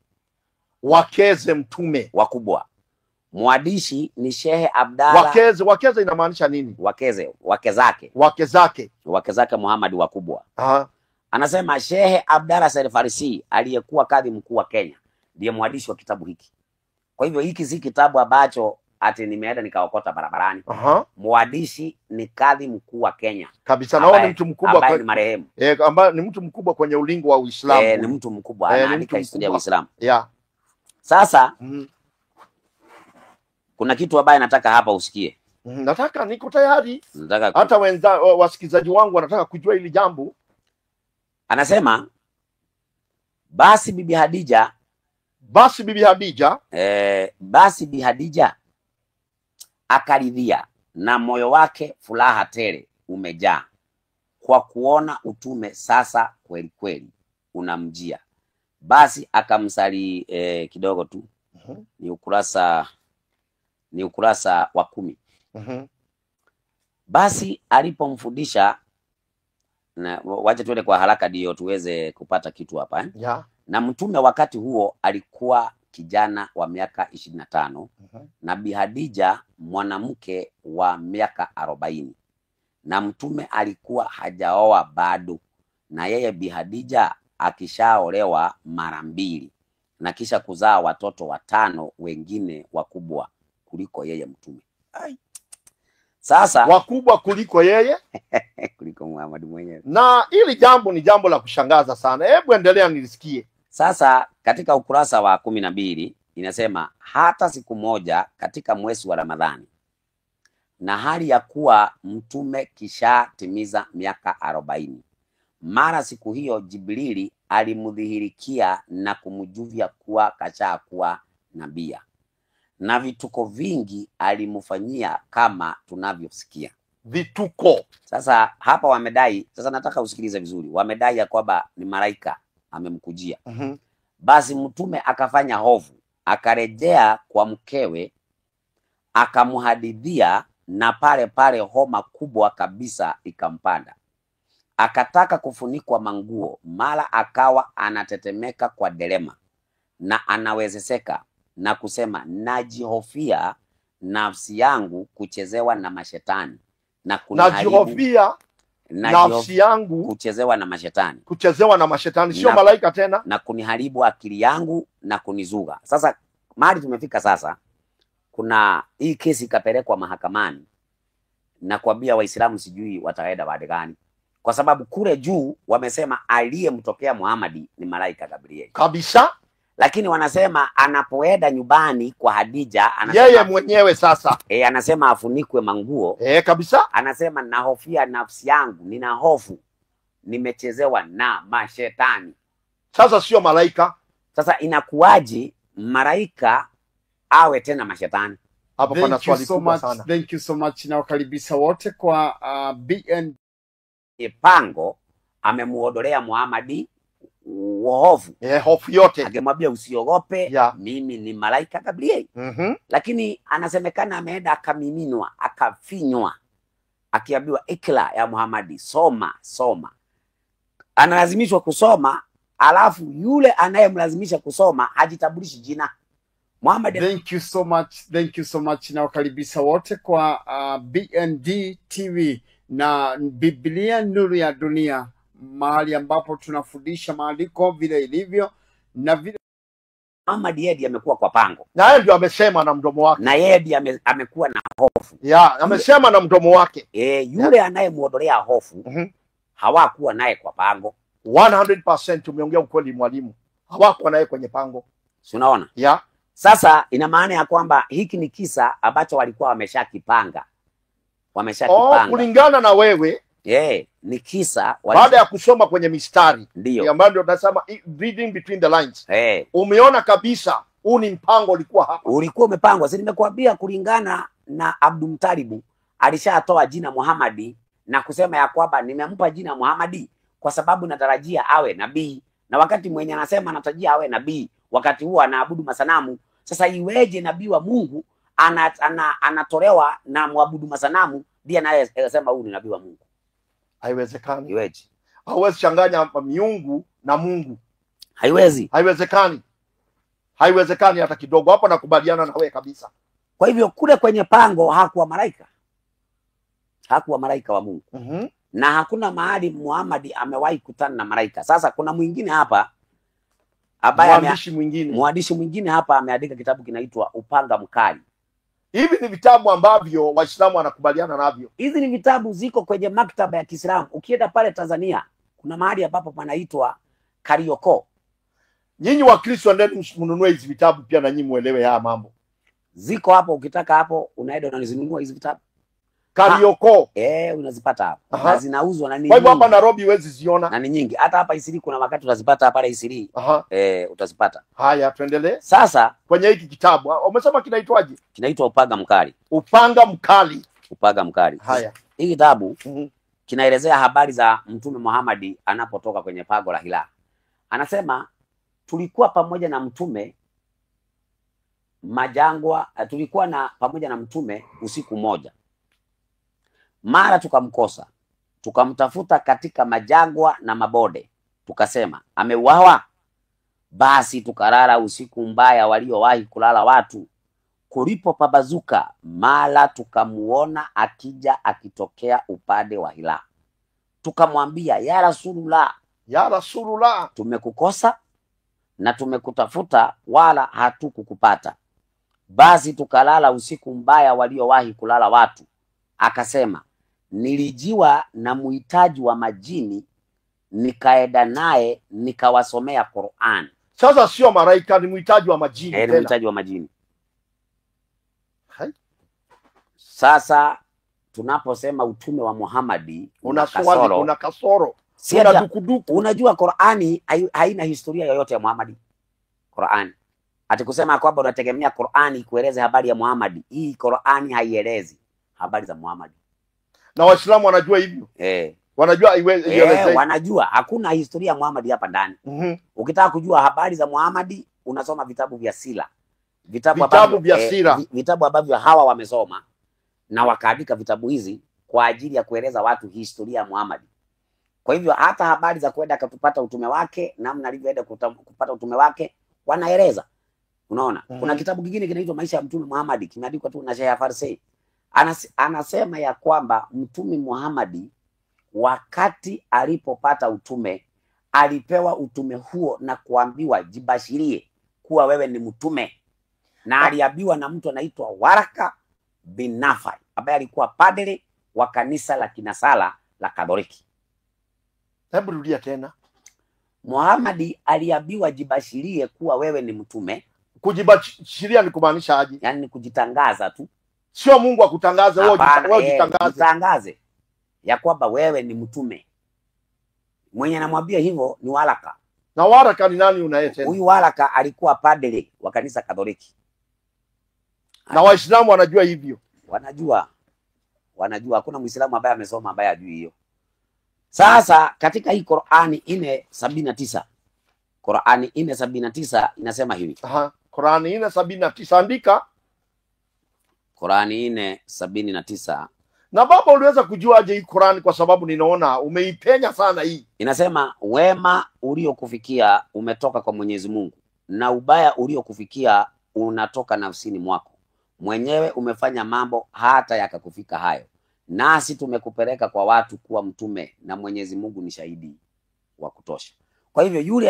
[SPEAKER 2] Wakeze Mtume
[SPEAKER 1] wakubwa. Mwandishi ni Sheikh Abdalla.
[SPEAKER 2] Wakeze inamaanisha nini?
[SPEAKER 1] Wake zake Muhammad wakubwa. Anasema Sheikh Abdalla Said Farisi aliyekuwa kadhi mkuu wa Kenya ndiye mwandishi wa kitabu hiki. Kwa hivyo hiki si kitabu ambacho ati nimeenda nikaokota barabarani. Mwandishi ni kadhi mkuu wa Kenya
[SPEAKER 2] kabisa, na ni mtu mkubwa
[SPEAKER 1] ni marehemu.
[SPEAKER 2] Ambaye ni mtu mkubwa kwenye ulingo wa Uislamu.
[SPEAKER 1] Ni mtu mkubwa, anaandika historia ya Uislamu. Sasa kuna kitu ambaye nataka hapa usikie.
[SPEAKER 2] Niko tayari. Hata wasikizaji wangu wanataka kujua hili jambo.
[SPEAKER 1] Anasema basi Bibi Khadija akaridhia, na moyo wake furaha tele umejaa kwa kuona utume sasa kweli kweli unamjia. Basi akamsali kidogo tu. Ni ukurasa wa 10. Basi alipomfundisha, na wacha tuende kwa haraka ndio tuweze kupata kitu hapa Na mtume wakati huo alikuwa kijana wa miaka 25, na Bi Khadija mwanamke wa miaka 40, na mtume alikuwa hajaoa bado, na yeye Bi Khadija akishaolewa mara 2 na kisha kuzaa watoto 5 wengine wakubwa kuliko yeye mtume. Sasa
[SPEAKER 2] wakubwa kuliko yeye
[SPEAKER 1] kuliko Muhammad mwenyewe.
[SPEAKER 2] Na hili jambo ni jambo la kushangaza sana. Hebu endelea nilisikie.
[SPEAKER 1] Sasa katika ukurasa wa 12 inasema hata siku moja katika mwezi wa Ramadhani, na hali ya kuwa mtume kisha timiza miaka 40, mara siku hiyo Jibrili alimdhihirikia na kumjuvia kuwa kasha kuwa nabii, na vituko vingi alimfanyia kama tunavyosikia.
[SPEAKER 2] Vituko.
[SPEAKER 1] Sasa hapa wamedai, sasa nataka usikilize vizuri. Wamedai ya kwamba ni malaika. amemkujia.
[SPEAKER 2] Mhm.
[SPEAKER 1] Basi mtume akafanya hofu, akarejea kwa mkewe, akamhadithia, na pale pale homa kubwa kabisa ikampanda. Akataka kufunikwa manguo, mara akawa anatetemeka kwa delema na anawezeseka na kusema, najihofia nafsi yangu kuchezewa na mashetani na kuniharibu
[SPEAKER 2] Najihofia nafsi yangu
[SPEAKER 1] kuchezewa na mashetani,
[SPEAKER 2] kuchezewa na mashetani, sio
[SPEAKER 1] Na-
[SPEAKER 2] malaika tena.
[SPEAKER 1] na kuniharibu akili yangu na kunizuga. Sasa mahali tumefika sasa, kuna hii kesi ikapelekwa mahakamani, na kuambia Waislamu sijui wataenda baada gani, kwa sababu kule juu wamesema aliyemtokea Muhammad ni malaika Gabriel,
[SPEAKER 2] Kabisa.
[SPEAKER 1] lakini wanasema anapoenda nyumbani kwa Hadija anasema,
[SPEAKER 2] Yeye mwenyewe sasa.
[SPEAKER 1] anasema afunikwe manguo.
[SPEAKER 2] Kabisa.
[SPEAKER 1] Anasema nahofia nafsi yangu, nina hofu, nimechezewa na mashetani.
[SPEAKER 2] Sasa sio malaika.
[SPEAKER 1] Sasa inakuwaje malaika awe tena mashetani?
[SPEAKER 2] Hapo pana
[SPEAKER 3] Thank you
[SPEAKER 2] swali
[SPEAKER 3] so
[SPEAKER 2] kubwa
[SPEAKER 3] much.
[SPEAKER 2] sana.
[SPEAKER 3] Thank you so much. Na wakaribisha wote kwa BN.
[SPEAKER 1] Pango amemuondolea Muhammad hofu,
[SPEAKER 2] Hofu yote.
[SPEAKER 1] akimwambia usiogope,
[SPEAKER 2] Yeah.
[SPEAKER 1] mimi ni malaika Gabriel.
[SPEAKER 2] Mhm.
[SPEAKER 1] Lakini anasemekana ameenda akamiminwa, akafinywa, akiambiwa ikla ya Muhammad, soma soma. Analazimishwa kusoma, alafu yule anayemlazimisha kusoma hajitambulishi jina. Muhammad
[SPEAKER 3] Thank you so much. Thank you so much. Na wakaribisha wote kwa BND TV na Biblia Nuru ya Dunia, mahali ambapo tunafundisha maandiko vile ilivyo na vile
[SPEAKER 1] Muhammad yeye amekuwa kwa pango,
[SPEAKER 2] Na yeye ndio amesema na mdomo wake.
[SPEAKER 1] na yeye amekuwa na hofu.
[SPEAKER 2] Amesema na mdomo wake.
[SPEAKER 1] Yule anayemuondolea hofu
[SPEAKER 2] Mhm.
[SPEAKER 1] hawakuwa naye kwa pango.
[SPEAKER 2] 100% umeongea ukweli mwalimu. Hawako naye kwenye pango.
[SPEAKER 1] Si unaona?
[SPEAKER 2] Ya.
[SPEAKER 1] Sasa ina maana ya kwamba hiki ni kisa ambacho walikuwa wameshakipanga.
[SPEAKER 2] Kulingana na wewe,
[SPEAKER 1] Ni kisa
[SPEAKER 2] baada ya kusoma kwenye mistari,
[SPEAKER 1] ndio
[SPEAKER 2] ambayo ndio tunasema reading between the lines.
[SPEAKER 1] Eh,
[SPEAKER 2] Umeona kabisa huu ni mpango ulikuwa hapa.
[SPEAKER 1] ulikuwa umepangwa. Si nimekuambia kulingana na Abdulmutalibu alishatoa jina Muhammad na kusema ya kwamba nimempa jina Muhammad kwa sababu natarajia awe nabii, na wakati mwenye anasema anatarajia awe nabii, wakati huo anaabudu masanamu. Sasa iweje nabii wa Mungu anatolewa na muabudu masanamu ndiye anayesema huyu ni nabii wa Mungu?
[SPEAKER 2] Haiwezekani.
[SPEAKER 1] Iweje?
[SPEAKER 2] Hauwezi changanya miungu na Mungu.
[SPEAKER 1] Haiwezi.
[SPEAKER 2] Haiwezekani. Haiwezekani hata kidogo. Hapo nakubaliana na wewe kabisa.
[SPEAKER 1] Kwa hivyo kule kwenye pango hakuwa malaika. Hakuwa malaika wa Mungu.
[SPEAKER 2] Mhm.
[SPEAKER 1] Na hakuna mahali Muhammad amewahi kutana na malaika. Sasa kuna mwingine hapa ambaye mwandishi mwingine hapa ameandika kitabu kinaitwa Upanga Mkali.
[SPEAKER 2] Hivi ni vitabu ambavyo Waislamu wanakubaliana navyo.
[SPEAKER 1] Hizi ni vitabu ziko kwenye maktaba ya Kiislamu. Ukienda pale Tanzania kuna mahali ambapo panaitwa Karioko.
[SPEAKER 2] Nyinyi wa Kristo ndeni mnunue hizi vitabu pia na nyinyi muelewe haya mambo.
[SPEAKER 1] Ziko hapo, ukitaka hapo unaenda unazinunua hizi vitabu.
[SPEAKER 2] Karioko.
[SPEAKER 1] Unazipata hapo. Na zinauzwa na nini?
[SPEAKER 2] Kwa hivyo hapa Nairobi huwezi ziona.
[SPEAKER 1] Na ni nyingi. Hata hapa Isili kuna wakati utazipata pale Isili. Utazipata.
[SPEAKER 2] Haya, tuendelee.
[SPEAKER 1] Sasa
[SPEAKER 2] kwenye hiki kitabu umesema kinaitwaje?
[SPEAKER 1] Kinaitwa Upanga Mkali.
[SPEAKER 2] Upanga Mkali.
[SPEAKER 1] Upanga Mkali.
[SPEAKER 2] Haya.
[SPEAKER 1] Hiki kitabu kinaelezea habari za Mtume Muhammad anapotoka kwenye pango la Hira. Anasema tulikuwa pamoja na mtume majangwa, tulikuwa pamoja na mtume usiku moja. Mara tukamkosa, tukamtafuta katika majangwa na mabonde, tukasema ameuawa. Basi tukalala usiku mbaya waliowahi kulala watu. Kulipopabazuka, mara tukamuona akija akitokea upande wa Hira. Tukamwambia, ya Rasulullah,
[SPEAKER 2] ya Rasulullah,
[SPEAKER 1] tumekukosa na tumekutafuta wala hatukukupata. Basi tukalala usiku mbaya waliowahi kulala watu. Akasema, nilijiwa na muhitaji wa majini, nikaenda naye nikawasomea Qur'an.
[SPEAKER 2] Sasa sio malaika, ni muhitaji wa majini.
[SPEAKER 1] Ni muhitaji wa majini. Sasa tunaposema utume wa Muhammad
[SPEAKER 2] una kasoro. Una dukuduku.
[SPEAKER 1] Unajua Qur'ani haina historia yoyote ya Muhammad. Qur'ani ati kusema kwamba unategemea Qur'ani kueleza habari ya Muhammad, hii Qur'ani haielezi habari za Muhammad.
[SPEAKER 2] Na Waislamu wanajua hivyo. wanajua ielezee.
[SPEAKER 1] Wanajua hakuna historia ya Muhammad hapa ndani. Ukitaka kujua habari za Muhammad unasoma vitabu vya sira, vitabu ambavyo hawa wamesoma na wakaandika vitabu hizi kwa ajili ya kueleza watu historia ya Muhammad. Kwa hivyo hata habari za kwenda akatupata utume wake, namna alivyoenda kupata utume wake wanaeleza. Unaona? Kuna kitabu kingine kinaitwa Maisha ya Mtume Muhammad, kimeandikwa tu na Sheikh Farsi. Anasema ya kwamba Mtume Muhammad wakati alipopata utume alipewa utume huo na kuambiwa jibashirie kuwa wewe ni mtume, na aliambiwa na mtu anaitwa Waraka bin Nafai ambaye alikuwa padre wa kanisa la Kinasala la Katoliki.
[SPEAKER 2] Hebu rudia tena.
[SPEAKER 1] Muhammad aliambiwa jibashirie kuwa wewe ni mtume.
[SPEAKER 2] Kujibashiria ni kumaanisha aje?
[SPEAKER 1] Yaani kujitangaza tu.
[SPEAKER 2] Sio Mungu akutangaze, wewe jitangaze
[SPEAKER 1] ya kwamba wewe ni mtume. Mwenye anamwambia hivyo ni Waraka.
[SPEAKER 2] Na Waraka ni nani unaye?
[SPEAKER 1] Huyu Waraka alikuwa padre wa kanisa Katoliki.
[SPEAKER 2] Na Waislamu wanajua hivyo?
[SPEAKER 1] Wanajua. Hakuna Muislamu ambaye amesoma ambaye ajui hiyo. Sasa katika hii Qur'ani 4:79. Qur'ani 4:79 inasema hivi.
[SPEAKER 2] Qur'ani 4:79 andika.
[SPEAKER 1] Qur'ani 4:79.
[SPEAKER 2] Na baba, uliweza kujuaje hii Qur'ani? Kwa sababu ninaona umeipenya sana hii.
[SPEAKER 1] Inasema wema uliokufikia umetoka kwa Mwenyezi Mungu, na ubaya uliokufikia unatoka nafsini mwako. Mwenyewe umefanya mambo hata yakakufika hayo. Nasi tumekupeleka kwa watu kuwa mtume, na Mwenyezi Mungu ni shahidi wa kutosha. Kwa hivyo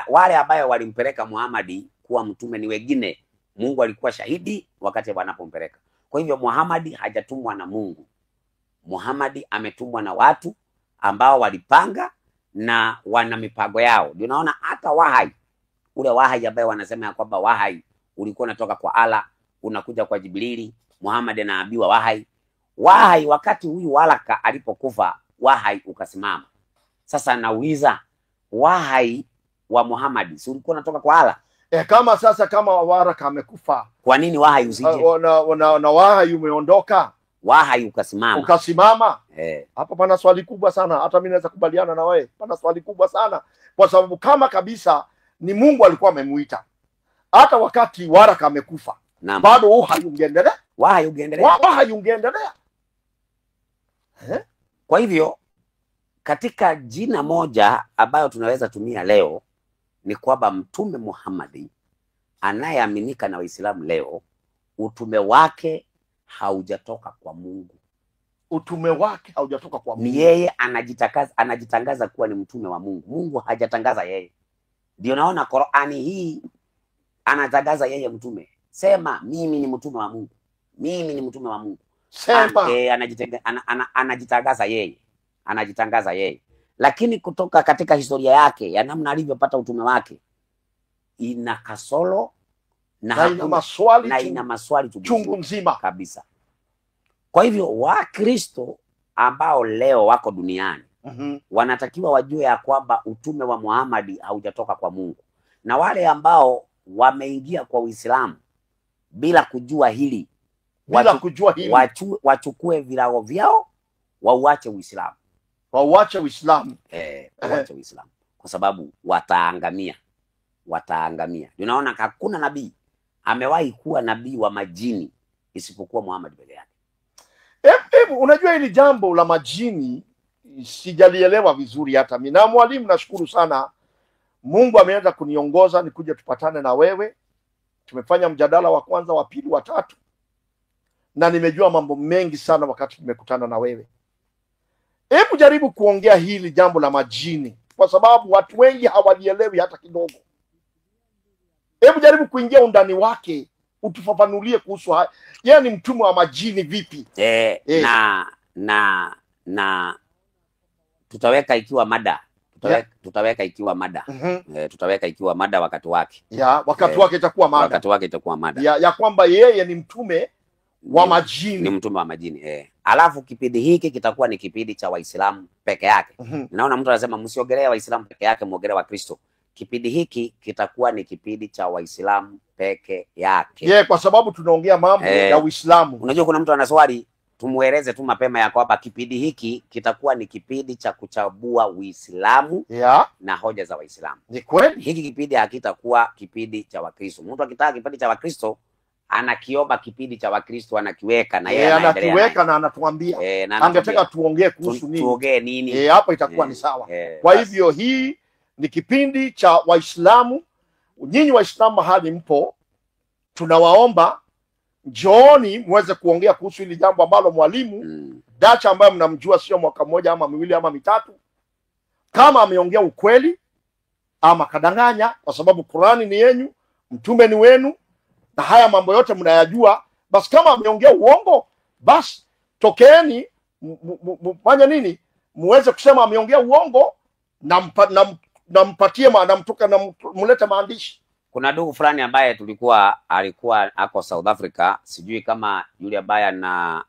[SPEAKER 1] wale ambaye walimpeleka Muhammad kuwa mtume ni wengine. Mungu alikuwa shahidi wakati wanapompeleka. Kwa hivyo Muhammad hajatumwa na Mungu. Muhammad ametumwa na watu ambao walipanga na wana mipango yao. Ndio naona hata ule wahai ambaye wanasema ya kwamba wahai ulikuwa unatoka kwa Allah unakuja kwa Jibrili, Muhammad anaambiwa wahai wakati huyu Waraka alipokufa wahai ukasimama. Sasa nauliza, wahai wa Muhammad si ulikuwa unatoka kwa Allah?
[SPEAKER 2] Kama sasa kama Waraka amekufa,
[SPEAKER 1] kwa nini wahai usije?
[SPEAKER 2] Na wahai umeondoka,
[SPEAKER 1] wahai ukasimama.
[SPEAKER 2] Hapo pana swali kubwa sana. Hata mimi naweza kubaliana na wewe, pana swali kubwa sana, kwa sababu kama kabisa ni Mungu alikuwa amemuita, hata wakati Waraka amekufa bado wahai ungeendelea.
[SPEAKER 1] Kwa hivyo katika jina moja ambayo tunaweza tumia leo ni kwamba Mtume Muhammad anayeaminika na Waislamu leo, utume wake haujatoka kwa Mungu.
[SPEAKER 2] Utume wake haujatoka kwa Mungu.
[SPEAKER 1] Ni yeye anajitangaza kuwa ni mtume wa Mungu. Mungu hajatangaza yeye. Ndio naona Qur'ani hii anatangaza yeye mtume. Sema mimi ni mtume wa Mungu. Mimi ni mtume wa Mungu.
[SPEAKER 2] Sema
[SPEAKER 1] anajitangaza yeye. Anajitangaza yeye. Lakini kutoka katika historia yake ya namna alivyopata utume wake ina kasoro na ina maswali
[SPEAKER 2] chungu nzima
[SPEAKER 1] kabisa. Kwa hivyo Wakristo ambao leo wako duniani wanatakiwa wajue ya kwamba utume wa Muhammad haujatoka kwa Mungu, na wale ambao wameingia kwa Uislamu bila kujua hili, wachukue virago vyao wauache Uislamu.
[SPEAKER 2] Wauache Uislamu.
[SPEAKER 1] Wauache Uislamu kwa sababu wataangamia. Unaona hakuna nabii amewahi kuwa nabii wa majini isipokuwa Muhammad peke yake.
[SPEAKER 2] Unajua hili jambo la majini sijalielewa vizuri hata mimi. Na mwalimu, nashukuru sana, Mungu ameanza kuniongoza nikuje tupatane na wewe. Tumefanya mjadala wa kwanza, wa pili, wa tatu, na nimejua mambo mengi sana wakati tumekutana na wewe. Hebu jaribu kuongea hili jambo la majini, kwa sababu watu wengi hawalielewi hata kidogo. Hebu jaribu kuingia undani wake, utufafanulie kuhusu haya. Yeye ni mtume wa majini vipi?
[SPEAKER 1] Na tutaweka ikiwa mada. Tutaweka ikiwa mada. Tutaweka ikiwa mada wakati wake.
[SPEAKER 2] Wakati wake itakuwa mada.
[SPEAKER 1] Wakati wake itakuwa mada.
[SPEAKER 2] Ya kwamba yeye ni mtume wa majini.
[SPEAKER 1] Ni mtume wa majini. Alafu kipindi hiki kitakuwa ni kipindi cha Waislamu peke yake. Naona mtu anasema msiogelee Waislamu peke yake, muogelee wa Kristo. Kipindi hiki kitakuwa ni kipindi cha Waislamu peke yake.
[SPEAKER 2] Kwa sababu tunaongea mambo ya Uislamu.
[SPEAKER 1] Unajua kuna mtu anaswali tumueleze tu mapema ya kwamba kipindi hiki kitakuwa ni kipindi cha kuchambua Uislamu
[SPEAKER 2] Yeah,
[SPEAKER 1] na hoja za Waislamu.
[SPEAKER 2] ni kweli.
[SPEAKER 1] Hiki kipindi hakitakuwa kipindi cha Wakristo. Mtu akitaka kipindi cha Wakristo anakiomba kipindi cha Wakristo, anakiweka na yeye anaendelea
[SPEAKER 2] Anakiweka na anatuambia
[SPEAKER 1] na
[SPEAKER 2] angetaka tuongee kuhusu nini.
[SPEAKER 1] tuongee nini.
[SPEAKER 2] Hapa itakuwa ni sawa. Kwa
[SPEAKER 1] Basi.
[SPEAKER 2] hivyo hii ni kipindi cha Waislamu. Nyinyi Waislamu mahali mpo, tunawaomba njooni muweze kuongea kuhusu hili jambo ambalo mwalimu Dacha ambaye mnamjua sio mwaka mmoja ama miwili ama mitatu, kama ameongea ukweli ama kadanganya, kwa sababu Qurani ni yenyu, mtume ni wenu, na haya mambo yote mnayajua. Basi kama ameongea uongo, basi tokeeni mfanye nini, muweze kusema ameongea uongo na mpatie na mlete maandishi.
[SPEAKER 1] Kuna ndugu fulani ambaye alikuwa ako South Africa, sijui kama yule ambaye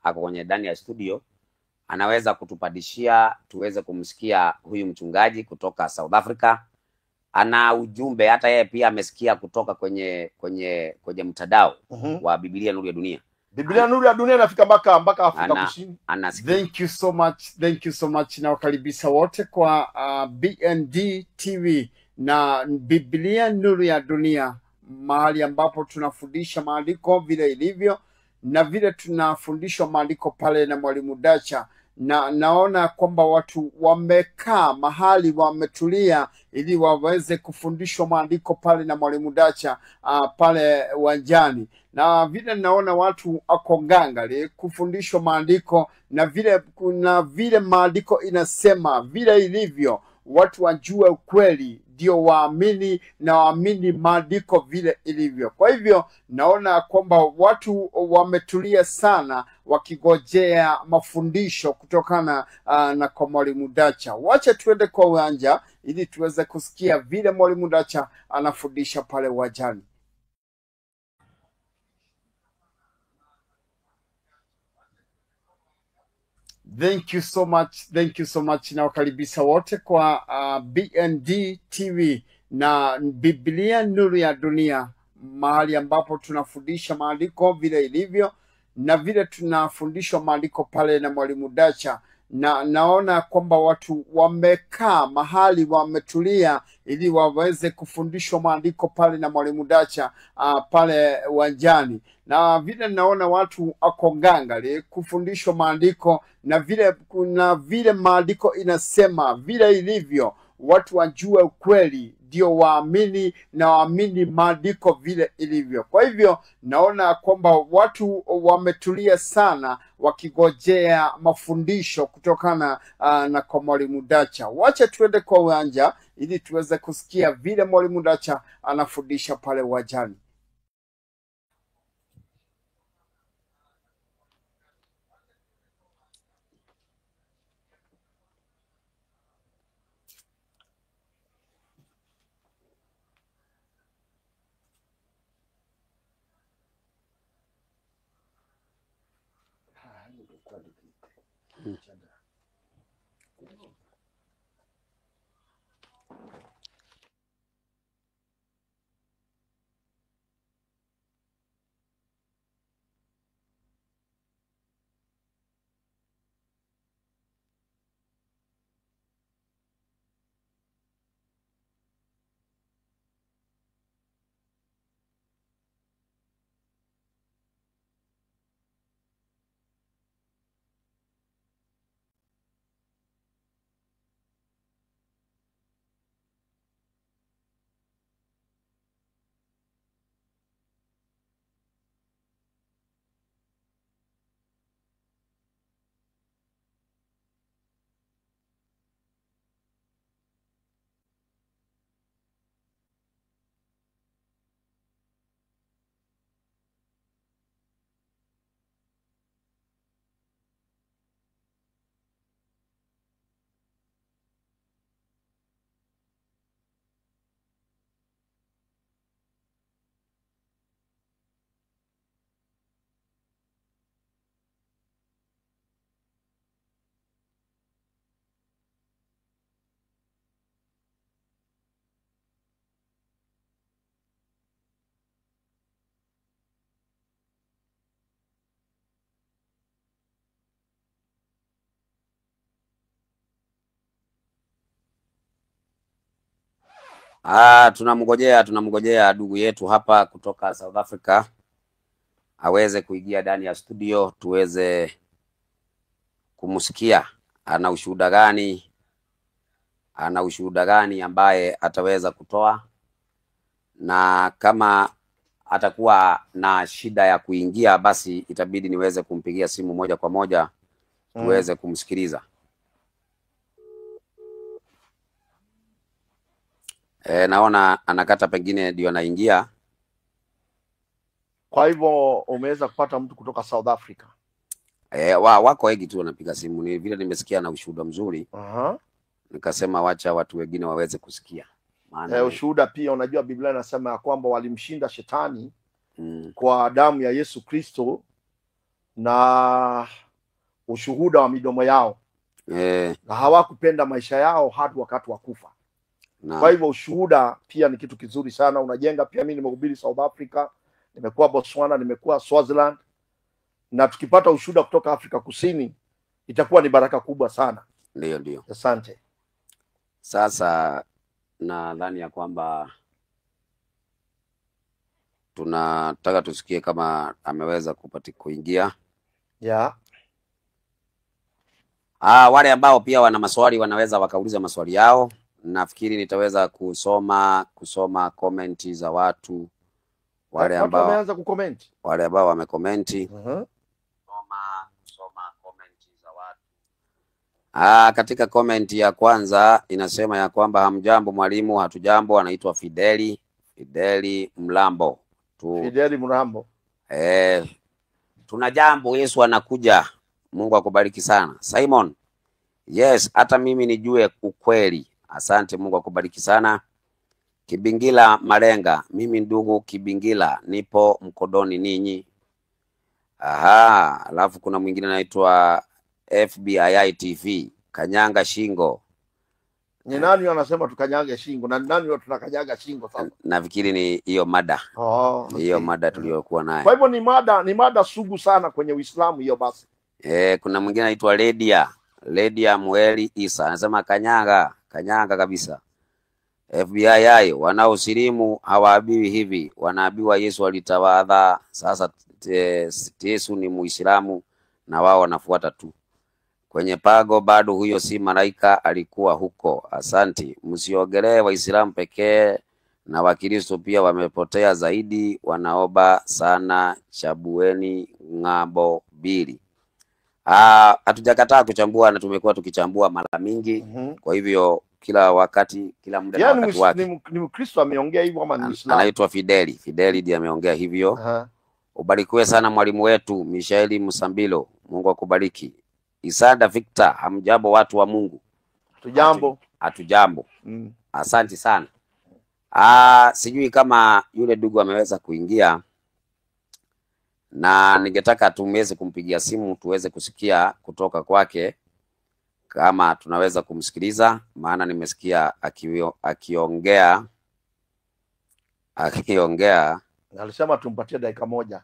[SPEAKER 1] ako kwenye ndani ya studio anaweza kutupadishia tuweze kumsikia huyu mchungaji kutoka South Africa. Ana ujumbe, hata yeye pia amesikia kutoka kwenye mtandao wa Biblia Nuru ya Dunia.
[SPEAKER 2] Biblia Nuru ya Dunia inafika mpaka Afrika Kusini.
[SPEAKER 3] Thank you so much. Na wakaribisha wote kwa BND TV na Biblia Nuru ya Dunia, mahali ambapo tunafundisha maandiko vile ilivyo na vile tunafundishwa maandiko pale na mwalimu Dacha. Na naona kwamba watu wamekaa mahali wametulia ili waweze kufundishwa maandiko pale na mwalimu Dacha pale uwanjani. Na vile naona watu ako ngangari kufundishwa maandiko na vile maandiko inasema vile ilivyo, watu wajue ukweli ndio waamini na waamini maandiko vile ilivyo. Kwa hivyo naona kwamba watu wametulia sana wakigojea mafundisho kutokana na kwa mwalimu Dacha. Wacha tuende kwa uwanja ili tuweze kusikia vile mwalimu Dacha anafundisha pale uwanjani. Thank you so much. Na wakaribisha wote kwa BND TV na Biblia Nuru ya Dunia, mahali ambapo tunafundisha maandiko vile ilivyo na vile tunafundishwa maandiko pale na mwalimu Dacha. Na naona kwamba watu wamekaa mahali wametulia ili waweze kufundishwa maandiko pale na mwalimu Dacha pale uwanjani. Na vile naona watu ako ngangari kufundishwa maandiko na vile maandiko inasema vile ilivyo, watu wajue ukweli ndio waamini na waamini maandiko vile ilivyo. Kwa hivyo naona kwamba watu wametulia sana wakigojea mafundisho kutokana na kwa mwalimu Dacha. Wacha tuende kwa uwanja ili tuweze kusikia vile mwalimu Dacha anafundisha pale uwanjani.
[SPEAKER 1] Tunamngojea ndugu yetu hapa kutoka South Africa aweze kuingia ndani ya studio tuweze kumsikia ana ushuhuda gani ambaye ataweza kutoa, na kama atakuwa na shida ya kuingia basi itabidi niweze kumpigia simu moja kwa moja tuweze kumsikiliza. Naona anakata, pengine ndio anaingia.
[SPEAKER 2] Kwa hivyo umeweza kupata mtu kutoka South Africa?
[SPEAKER 1] Wako wengi tu wanapiga simu, ni vile nimesikia na ushuhuda mzuri. Nikasema wacha watu wengine waweze kusikia. Maana
[SPEAKER 2] ushuhuda pia, unajua Biblia inasema ya kwamba walimshinda shetani kwa damu ya Yesu Kristo na ushuhuda wa midomo yao. Na hawakupenda maisha yao hadi wakati wa kufa. Kwa hivyo ushuhuda pia ni kitu kizuri sana, unajenga pia. Mimi nimehubiri South Africa, nimekuwa Botswana, nimekuwa Swaziland, na tukipata ushuhuda kutoka Afrika Kusini itakuwa ni baraka kubwa sana.
[SPEAKER 1] Ndio.
[SPEAKER 2] Asante.
[SPEAKER 1] Sasa nadhani ya kwamba tunataka tusikie kama ameweza kuingia. Wale ambao pia wana maswali wanaweza wakauliza maswali yao. Nafikiri nitaweza kusoma komenti za watu wale ambao wameanza kucomment, wale ambao wamecomment. Soma komenti za watu. Katika komenti ya kwanza inasema ya kwamba hamjambo mwalimu. Hatujambo. Anaitwa Fideli Mlambo tu.
[SPEAKER 2] Fideli Mlambo.
[SPEAKER 1] Tuna jambo, Yesu anakuja. Mungu akubariki sana. Simon: yes, hata mimi nijue ukweli. Asante, Mungu akubariki sana. Kibingila Malenga: mimi ndugu Kibingila, nipo Mkodoni ninyi. Alafu kuna mwingine anaitwa FBI TV, Kanyanga Shingo.
[SPEAKER 2] Ni nani anasema tukanyange shingo? Na nani tunakanyaga shingo sasa?
[SPEAKER 1] Nafikiri ni hiyo mada. Hiyo mada tuliyokuwa nayo.
[SPEAKER 2] Kwa hivyo ni mada sugu sana kwenye Uislamu hiyo basi.
[SPEAKER 1] Kuna mwingine anaitwa Ledia Mweli Isa, anasema kanyanga kabisa. FBI wanaosilimu hawaabiwi hivi, wanaabiwa Yesu alitawadha. Sasa Yesu ni Muislamu na wao wanafuata tu kwenye pago, bado huyo si malaika, alikuwa huko. Asanti. Msiogelee Waislamu pekee, na Wakristo pia wamepotea zaidi, wanaoba sana. Chabueni ng'ambo mbili. Hatujakataa kuchambua na tumekuwa tukichambua mara mingi. Kwa hivyo kila wakati, kila muda na wakati wake.
[SPEAKER 2] Ni Mkristo ameongea hivyo ama ni Muislamu?
[SPEAKER 1] Anaitwa Fideli ndiye ameongea hivyo. Ubarikiwe sana mwalimu wetu Mishaeli Musambilo, Mungu akubariki. Isanda Victor: hamjambo watu wa Mungu. Hatujambo. Asante sana. Sijui kama yule ndugu ameweza kuingia, na ningetaka tumweze kumpigia simu tuweze kusikia kutoka kwake kama tunaweza kumsikiliza, maana nimesikia akiongea.
[SPEAKER 2] Alisema tumpatie dakika moja.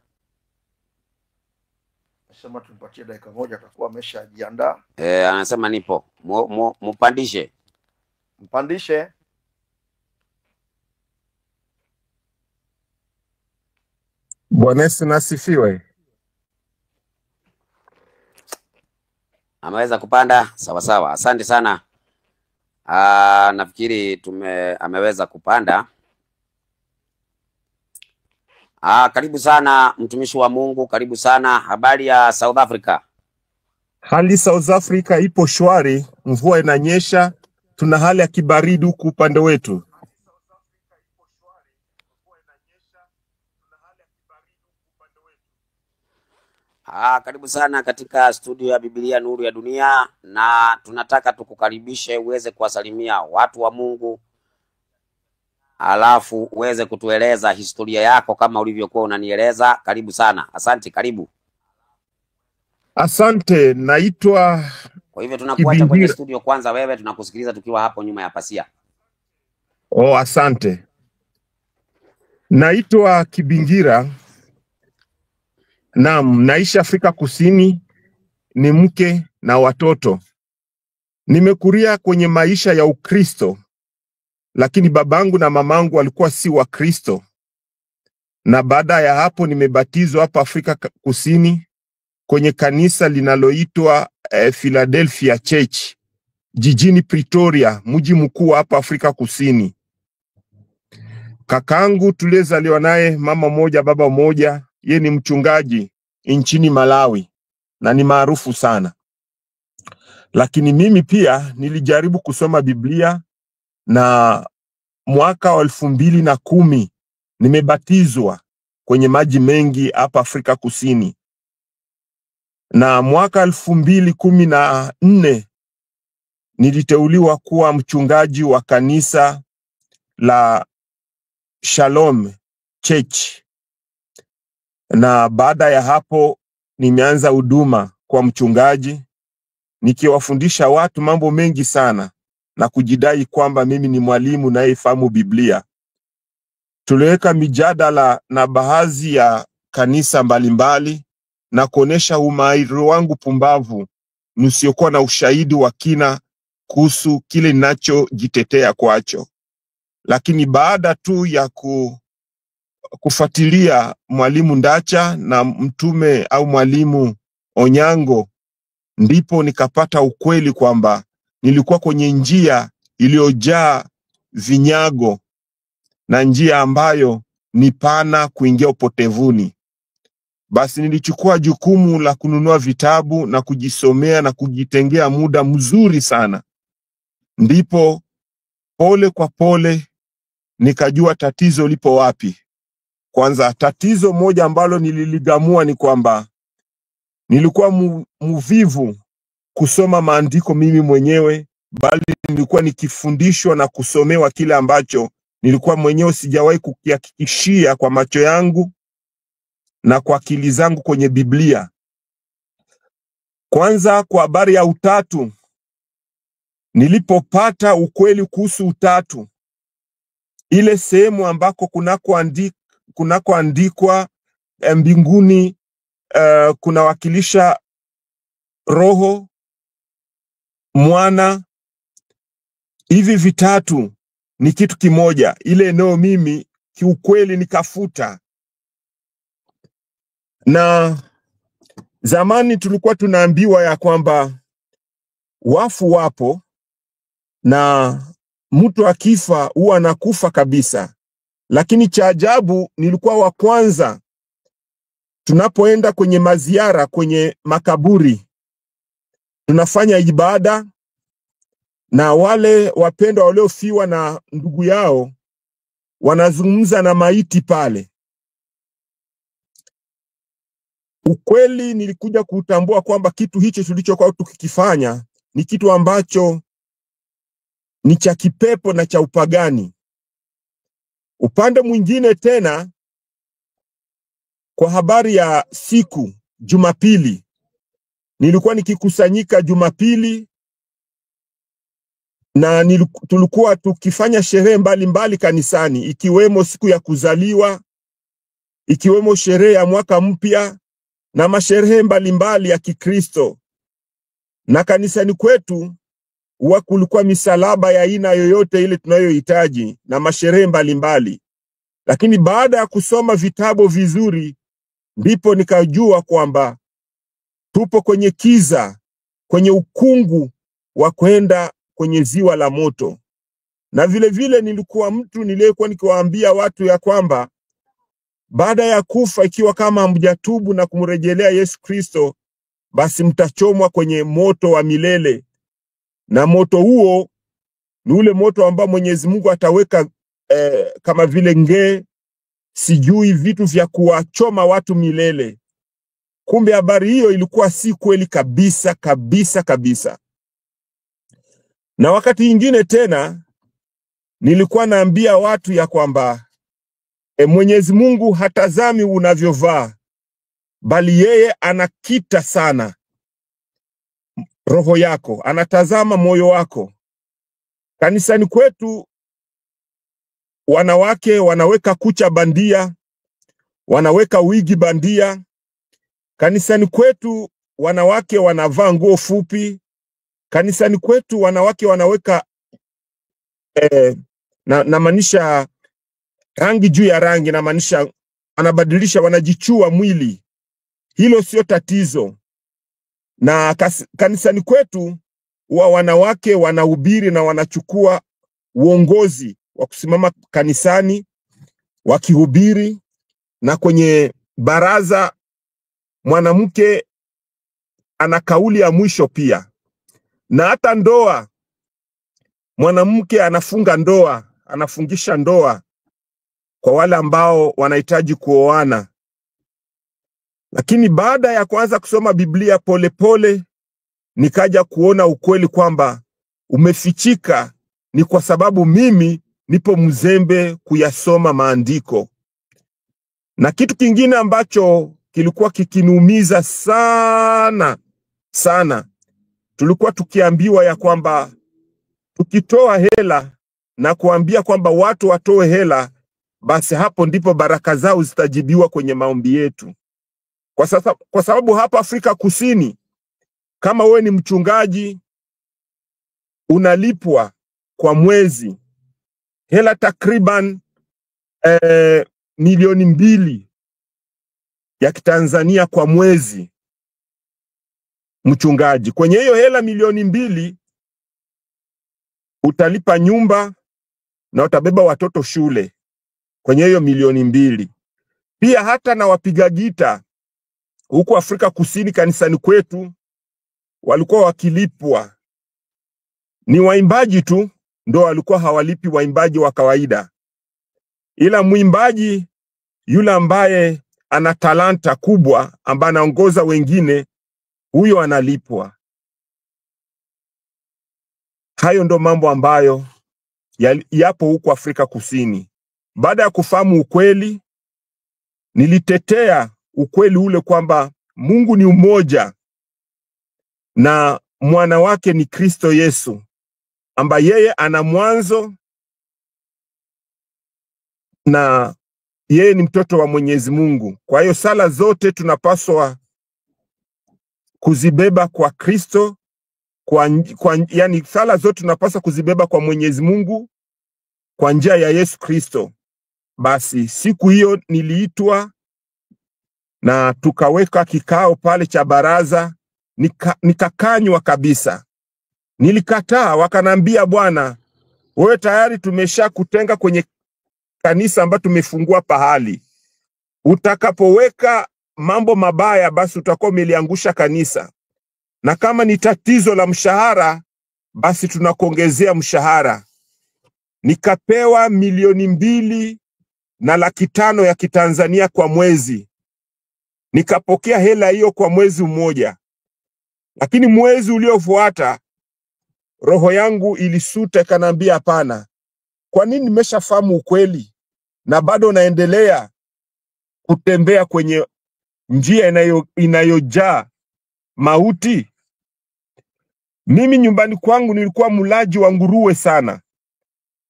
[SPEAKER 2] Atakuwa ameshajiandaa.
[SPEAKER 1] Anasema nipo. Mpandishe.
[SPEAKER 4] Bwana Yesu nasifiwe.
[SPEAKER 1] Ameweza kupanda. Sawa. Asante sana. Nafikiri ameweza kupanda. Karibu sana mtumishi wa Mungu, karibu sana. Habari ya South Africa?
[SPEAKER 4] Hali South Africa ipo shwari, mvua inanyesha, tuna hali ya kibaridi huku upande wetu.
[SPEAKER 1] Karibu sana katika studio ya Biblia Nuru ya Dunia, na tunataka tukukaribishe uweze kuwasalimia watu wa Mungu, alafu uweze kutueleza historia yako kama ulivyokuwa unanieleza. Karibu sana. Asante, karibu.
[SPEAKER 4] Asante, naitwa.
[SPEAKER 1] Kwa hivyo tunakuacha kwenye studio kwanza, wewe tunakusikiliza tukiwa hapo nyuma ya pasia.
[SPEAKER 4] Asante. Naitwa Kibingira. Naam, naishi Afrika Kusini, ni mke na watoto. Nimekulia kwenye maisha ya Ukristo. lakini babangu na mamangu walikuwa si wa Kristo. Na baada ya hapo nimebatizwa hapa Afrika Kusini kwenye kanisa linaloitwa Philadelphia Church jijini Pretoria, mji mkuu hapa Afrika Kusini. Kakangu tulizaliwa naye mama moja baba moja, ye ni mchungaji nchini Malawi na ni maarufu sana. Lakini mimi pia nilijaribu kusoma Biblia, na mwaka wa 2010 nimebatizwa kwenye maji mengi hapa Afrika Kusini. Na mwaka 2014 niliteuliwa kuwa mchungaji wa kanisa la Shalom Church. Na baada ya hapo nimeanza huduma kwa mchungaji, nikiwafundisha watu mambo mengi sana na kujidai kwamba mimi ni mwalimu nayefahamu Biblia. Tuliweka mijadala na baadhi ya kanisa mbalimbali na kuonesha umahiri wangu pumbavu nusiokuwa na ushahidi wa kina kuhusu kile ninachojitetea kwacho. Lakini baada tu ya kufuatilia mwalimu Ndacha na mtume au mwalimu Onyango, ndipo nikapata ukweli kwamba nilikuwa kwenye njia iliyojaa vinyago na njia ambayo ni pana kuingia upotevuni. Basi nilichukua jukumu la kununua vitabu na kujisomea na kujitengea muda mzuri sana. Ndipo pole kwa pole nikajua tatizo lipo wapi. Kwanza, tatizo moja ambalo nililigamua ni kwamba nilikuwa mvivu kusoma maandiko mimi mwenyewe, bali nilikuwa nikifundishwa na kusomewa kile ambacho nilikuwa mwenyewe sijawahi kukihakikishia kwa macho yangu na kwa akili zangu kwenye Biblia. Kwanza, kwa habari ya utatu, nilipopata ukweli kuhusu utatu, ile sehemu ambako kunakoandikwa mbinguni kunawakilisha Roho, Mwana, hivi vitatu ni kitu kimoja. Ile eneo mimi kiukweli nikafuta. Na zamani tulikuwa tunaambiwa ya kwamba wafu wapo na mtu akifa huwa anakufa kabisa. Lakini cha ajabu, nilikuwa wa kwanza tunapoenda kwenye maziara kwenye makaburi, tunafanya ibada na wale wapendwa waliofiwa na ndugu yao wanazungumza na maiti pale. Ukweli nilikuja kutambua kwamba kitu hicho tulichokuwa tukikifanya ni kitu ambacho ni cha kipepo na cha upagani. Upande mwingine tena, kwa habari ya siku Jumapili, nilikuwa nikikusanyika Jumapili na tulikuwa tukifanya sherehe mbalimbali kanisani, ikiwemo siku ya kuzaliwa, ikiwemo sherehe ya mwaka mpya na masherehe mbalimbali ya Kikristo. Na kanisani kwetu huwa kulikuwa misalaba ya aina yoyote ile tunayohitaji na masherehe mbalimbali. Lakini baada ya kusoma vitabu vizuri, ndipo nikajua kwamba tupo kwenye kiza, kwenye ukungu wa kwenda kwenye ziwa la moto. Na vile vile nilikuwa mtu niliyekuwa nikiwaambia watu ya kwamba baada ya kufa, ikiwa kama hamjatubu na kumrejelea Yesu Kristo, basi mtachomwa kwenye moto wa milele. Na moto huo ni ule moto ambao Mwenyezi Mungu ataweka kama vile nge, sijui vitu vya kuwachoma watu milele. Kumbe habari hiyo ilikuwa si kweli kabisa kabisa kabisa. Na wakati mwingine tena nilikuwa naambia watu ya kwamba Mwenyezi Mungu hatazami unavyovaa, bali yeye anakita sana roho yako, anatazama moyo wako. Kanisani kwetu wanawake wanaweka kucha bandia, wanaweka wigi bandia. Kanisani kwetu wanawake wanavaa nguo fupi. Kanisani kwetu wanawake wanaweka namaanisha rangi juu ya rangi, namaanisha anabadilisha, wanajichua mwili. Hilo sio tatizo. Na kanisani kwetu wa wanawake wanahubiri na wanachukua uongozi wa kusimama kanisani wakihubiri, na kwenye baraza mwanamke ana kauli ya mwisho pia. Na hata ndoa, mwanamke anafunga ndoa, anafungisha ndoa kwa wale ambao wanahitaji kuoana. Lakini baada ya kuanza kusoma Biblia polepole, nikaja kuona ukweli kwamba umefichika ni kwa sababu mimi nipo mzembe kuyasoma maandiko. Na kitu kingine ambacho kilikuwa kikiniumiza sana sana, tulikuwa tukiambiwa ya kwamba tukitoa hela na kuambia kwamba watu watoe hela, basi hapo ndipo baraka zao zitajibiwa kwenye maombi yetu. Kwa sababu hapa Afrika Kusini, kama wewe ni mchungaji, unalipwa kwa mwezi hela takriban milioni 2 ya Kitanzania kwa mwezi, mchungaji. Kwenye hiyo hela milioni 2 utalipa nyumba na utabeba watoto shule kwenye hiyo milioni 2. Pia hata na wapiga gita huko Afrika Kusini kanisani kwetu walikuwa wakilipwa. Ni waimbaji tu ndo walikuwa hawalipi, waimbaji wa kawaida. Ila muimbaji yule ambaye ana talanta kubwa, ambaye anaongoza wengine, huyo analipwa. Hayo ndo mambo ambayo yapo huko Afrika Kusini. Baada ya kufahamu ukweli, nilitetea ukweli ule kwamba Mungu ni umoja na mwana wake ni Kristo Yesu, ambaye yeye ana mwanzo na yeye ni mtoto wa Mwenyezi Mungu. Kwa hiyo sala zote tunapaswa kuzibeba kwa Kristo, yani sala zote tunapaswa kuzibeba kwa Mwenyezi Mungu kwa njia ya Yesu Kristo. Basi siku hiyo niliitwa na tukaweka kikao pale cha baraza, nikakanywa kabisa. Nilikataa, wakanambia, bwana, wewe tayari tumesha kutenga kwenye kanisa ambayo tumefungua pahali. Utakapoweka mambo mabaya, basi utakuwa umeliangusha kanisa. Na kama ni tatizo la mshahara, basi tunakuongezea mshahara. Nikapewa milioni 2.5 ya Kitanzania kwa mwezi. Nikapokea hela hiyo kwa mwezi mmoja. Lakini mwezi uliofuata roho yangu ilisuta, ikaniambia hapana. Kwa nini nimeshafahamu ukweli na bado naendelea kutembea kwenye njia inayojaa mauti? Mimi nyumbani kwangu nilikuwa mulaji wa nguruwe sana.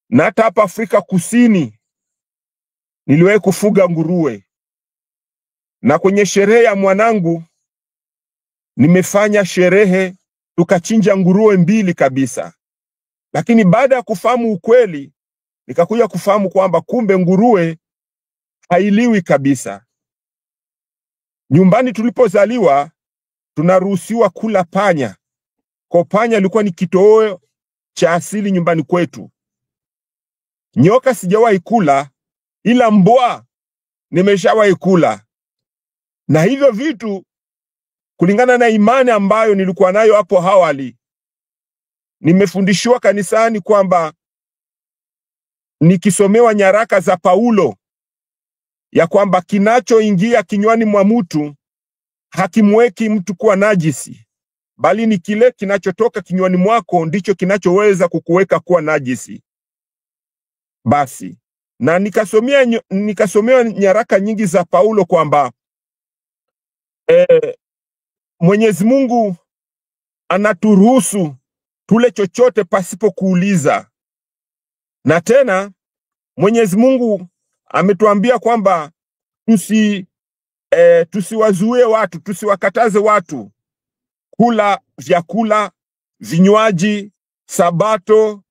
[SPEAKER 4] Na hata hapa Afrika Kusini niliwahi kufuga nguruwe. Na kwenye sherehe ya mwanangu nimefanya sherehe, tukachinja nguruwe 2 kabisa. Lakini baada ya kufahamu ukweli, nikakuja kufahamu kwamba kumbe nguruwe hailiwi kabisa. Nyumbani tulipozaliwa tunaruhusiwa kula panya. Kwa panya ilikuwa ni kitoweo cha asili nyumbani kwetu. Nyoka sijawahi kula, ila mbwa nimeshawahi kula. Na hivyo vitu, kulingana na imani ambayo nilikuwa nayo hapo awali, nimefundishwa kanisani kwamba nikisomewa nyaraka za Paulo ya kwamba kinachoingia kinywani mwa mtu hakimweki mtu kuwa najisi, bali ni kile kinachotoka kinywani mwako ndicho kinachoweza kukuweka kuwa najisi. Basi, na nikasomewa nyaraka nyingi za Paulo kwamba Mwenyezi Mungu anaturuhusu tule chochote pasipo kuuliza. Na tena Mwenyezi Mungu ametuambia kwamba tusiwazuie watu, tusiwakataze watu kula vyakula, vinywaji, sabato,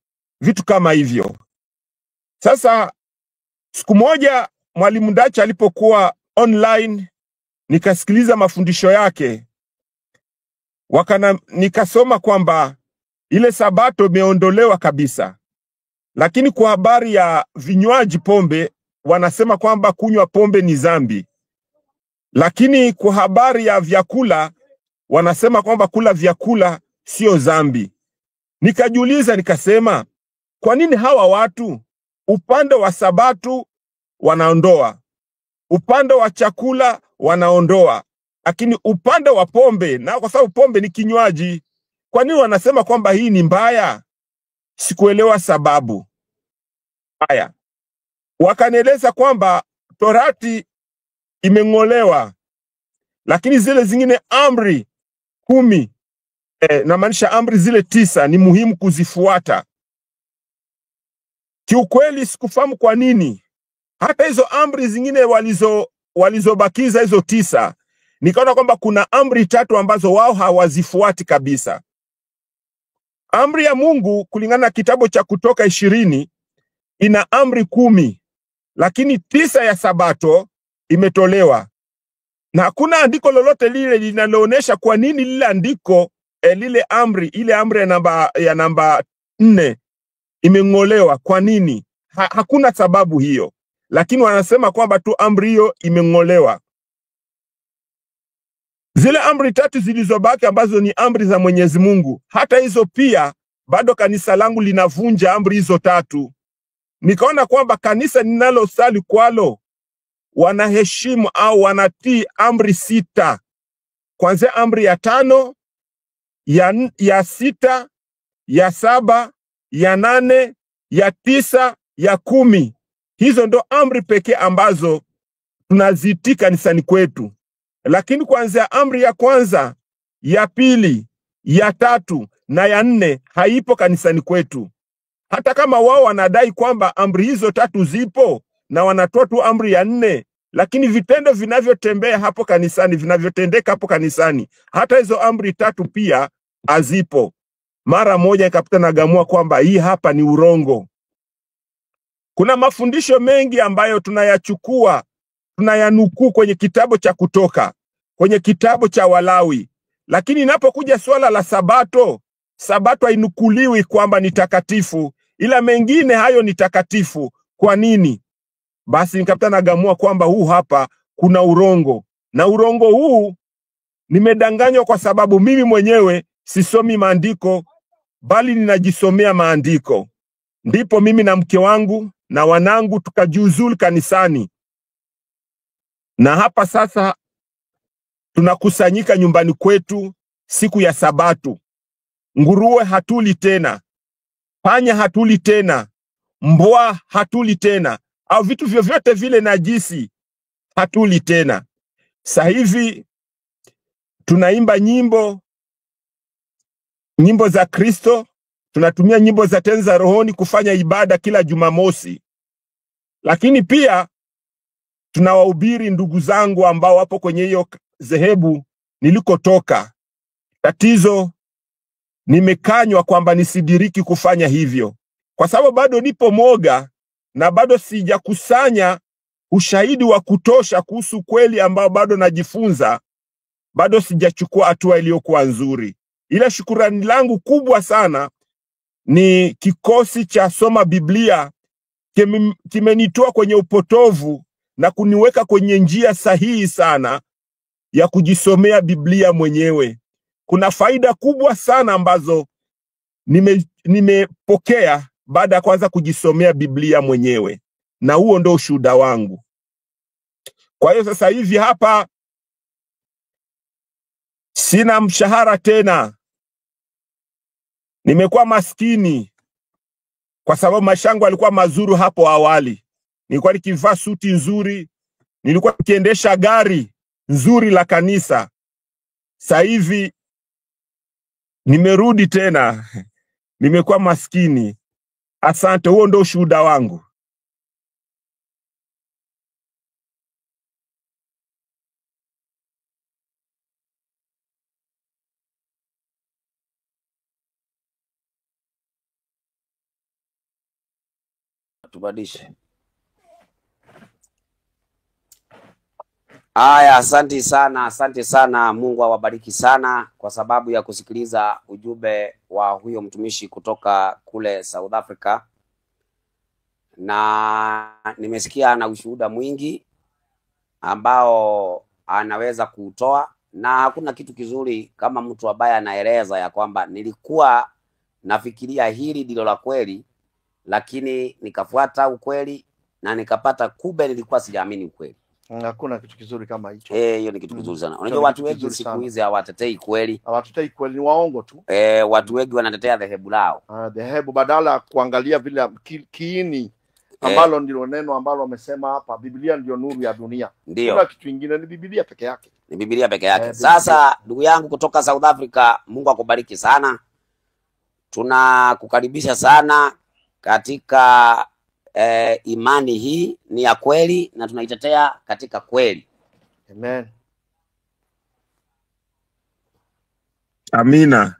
[SPEAKER 4] vitu kama hivyo. Sasa siku moja Mwalimu Ndacha alipokuwa online, nikasikiliza mafundisho yake, nikasoma kwamba ile sabato imeondolewa kabisa. Lakini kwa habari ya vinywaji pombe, wanasema kwamba kunywa pombe ni dhambi. Lakini kwa habari ya vyakula, wanasema kwamba kula vyakula sio dhambi. Nikajiuliza nikasema, kwa nini hawa watu upande wa sabato wanaondoa, upande wa chakula wanaondoa, lakini upande wa pombe, na kwa sababu pombe ni kinywaji, kwa nini wanasema kwamba hii ni mbaya? Sikuelewa sababu. Haya, wakanieleza kwamba Torati imeng'olewa, lakini zile zingine amri 10, na maanisha amri zile 9 ni muhimu kuzifuata. Kiukweli sikufahamu kwa nini hata hizo amri zingine walizobakiza hizo 9, nikaona kwamba kuna amri 3 ambazo wao hawazifuati kabisa. Amri ya Mungu kulingana na kitabu cha Kutoka 20 ina amri 10, lakini 9 ya sabato imetolewa. Na hakuna andiko lolote lile linaloonyesha kwa nini lile andiko ile amri ya namba 4 imeng'olewa. Kwa nini? Hakuna sababu hiyo. Lakini wanasema kwamba tu amri hiyo imeng'olewa. Zile amri 3 zilizobaki ambazo ni amri za Mwenyezi Mungu, hata hizo pia bado kanisa langu linavunja amri hizo 3. Nikaona kwamba kanisa ninalosali kwalo wanaheshimu au wanatii amri 6. Kwanza amri ya 5, ya 6, ya 7, ya 8, ya 9, ya 10. Hizo ndo amri pekee ambazo tunazitii kanisani kwetu. Lakini kuanzia amri ya kwanza, ya 2, ya 3 na ya 4 haipo kanisani kwetu. Hata kama wao wanadai kwamba amri hizo 3 zipo na wanatoa tu amri ya 4, lakini vitendo vinavyotembea hapo kanisani, vinavyotendeka hapo kanisani, hata hizo amri 3 pia hazipo. Mara moja nikapita nagamua kwamba hii hapa ni urongo. Kuna mafundisho mengi ambayo tunayachukua, tunayanukuu kwenye kitabu cha Kutoka, kwenye kitabu cha Walawi, lakini inapokuja swala la sabato, sabato hainukuliwi kwamba ni takatifu, ila mengine hayo ni takatifu. Kwa nini? Basi nikapita nagamua kwamba huu hapa kuna urongo, na urongo huu nimedanganywa kwa sababu mimi mwenyewe sisomi maandiko, bali ninajisomea maandiko. Ndipo mimi na mke wangu na wanangu tukajiuzulu kanisani, na hapa sasa tunakusanyika nyumbani kwetu siku ya sabato. Nguruwe hatuli tena, panya hatuli tena, mbwa hatuli tena, au vitu vyovyote vile najisi hatuli tena. Sasa hivi tunaimba nyimbo za Kristo, tunatumia nyimbo za tenzi za rohoni kufanya ibada kila Jumamosi. Lakini pia tunawahubiri ndugu zangu ambao wapo kwenye hiyo dhehebu nilikotoka. Tatizo nimekanywa kwamba nisidiriki kufanya hivyo, kwa sababu bado nipo moga na bado sijakusanya ushahidi wa kutosha kuhusu kweli ambao bado najifunza. Bado sijachukua hatua iliyokuwa nzuri. Ila shukrani langu kubwa sana ni kikosi cha Soma Biblia kimenitoa kwenye upotovu na kuniweka kwenye njia sahihi sana ya kujisomea Biblia mwenyewe. Kuna faida kubwa sana ambazo nimepokea baada ya kwanza kujisomea Biblia mwenyewe, na huo ndo ushuhuda wangu. Kwa hiyo sasa hivi hapa sina mshahara tena. Nimekuwa maskini kwa sababu maisha yangu yalikuwa mazuri hapo awali. Nilikuwa nikivaa suti nzuri, nilikuwa nikiendesha gari nzuri la kanisa. Sasa hivi nimerudi tena, nimekuwa maskini. Asante, huo ndio ushuhuda wangu.
[SPEAKER 1] tubadilishe. Haya, asante sana. Mungu awabariki sana kwa sababu ya kusikiliza ujumbe wa huyo mtumishi kutoka kule South Africa, na nimesikia na ushuhuda mwingi ambao anaweza kuutoa, na hakuna kitu kizuri kama mtu ambaye anaeleza ya kwamba nilikuwa nafikiria hili ndilo la kweli, lakini nikafuata ukweli na nikapata kumbe nilikuwa sijaamini ukweli.
[SPEAKER 2] Hakuna kitu kizuri kama hicho.
[SPEAKER 1] Hiyo ni kitu kizuri sana. Unajua watu wengi siku hizi hawatetei kweli.
[SPEAKER 2] Hawatetei kweli, ni waongo tu.
[SPEAKER 1] Watu wengi wanatetea dhehebu lao.
[SPEAKER 2] Dhehebu badala ya kuangalia vile kiini ambalo ndilo neno ambalo wamesema hapa, Biblia ndio nuru ya dunia. Kuna kitu kingine, ni Biblia peke yake.
[SPEAKER 1] Ni Biblia peke yake. Sasa ndugu yangu kutoka South Africa, Mungu akubariki sana. Tunakukaribisha sana katika imani hii ni ya kweli na tunaitetea katika kweli.
[SPEAKER 2] Amen.
[SPEAKER 4] Amina.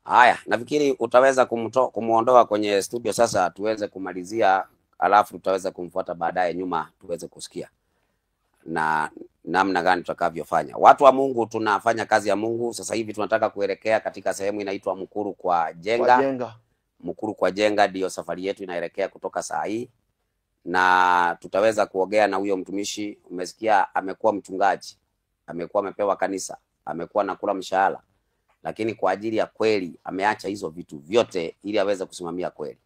[SPEAKER 1] Haya, nafikiri utaweza kumuondoa kwenye studio sasa tuweze kumalizia, alafu tutaweza kumfuata baadaye nyuma tuweze kusikia na namna gani tutakavyofanya. Watu wa Mungu, tunafanya kazi ya Mungu. Sasa hivi tunataka kuelekea katika sehemu inaitwa Mukuru kwa Jenga. Mukuru kwa Jenga ndio safari yetu inaelekea kutoka saa hii, na tutaweza kuongea na huyo mtumishi. Umesikia amekuwa mchungaji, amekuwa amepewa kanisa, amekuwa nakula mshahara, lakini kwa ajili ya kweli ameacha hizo vitu vyote ili aweze kusimamia kweli.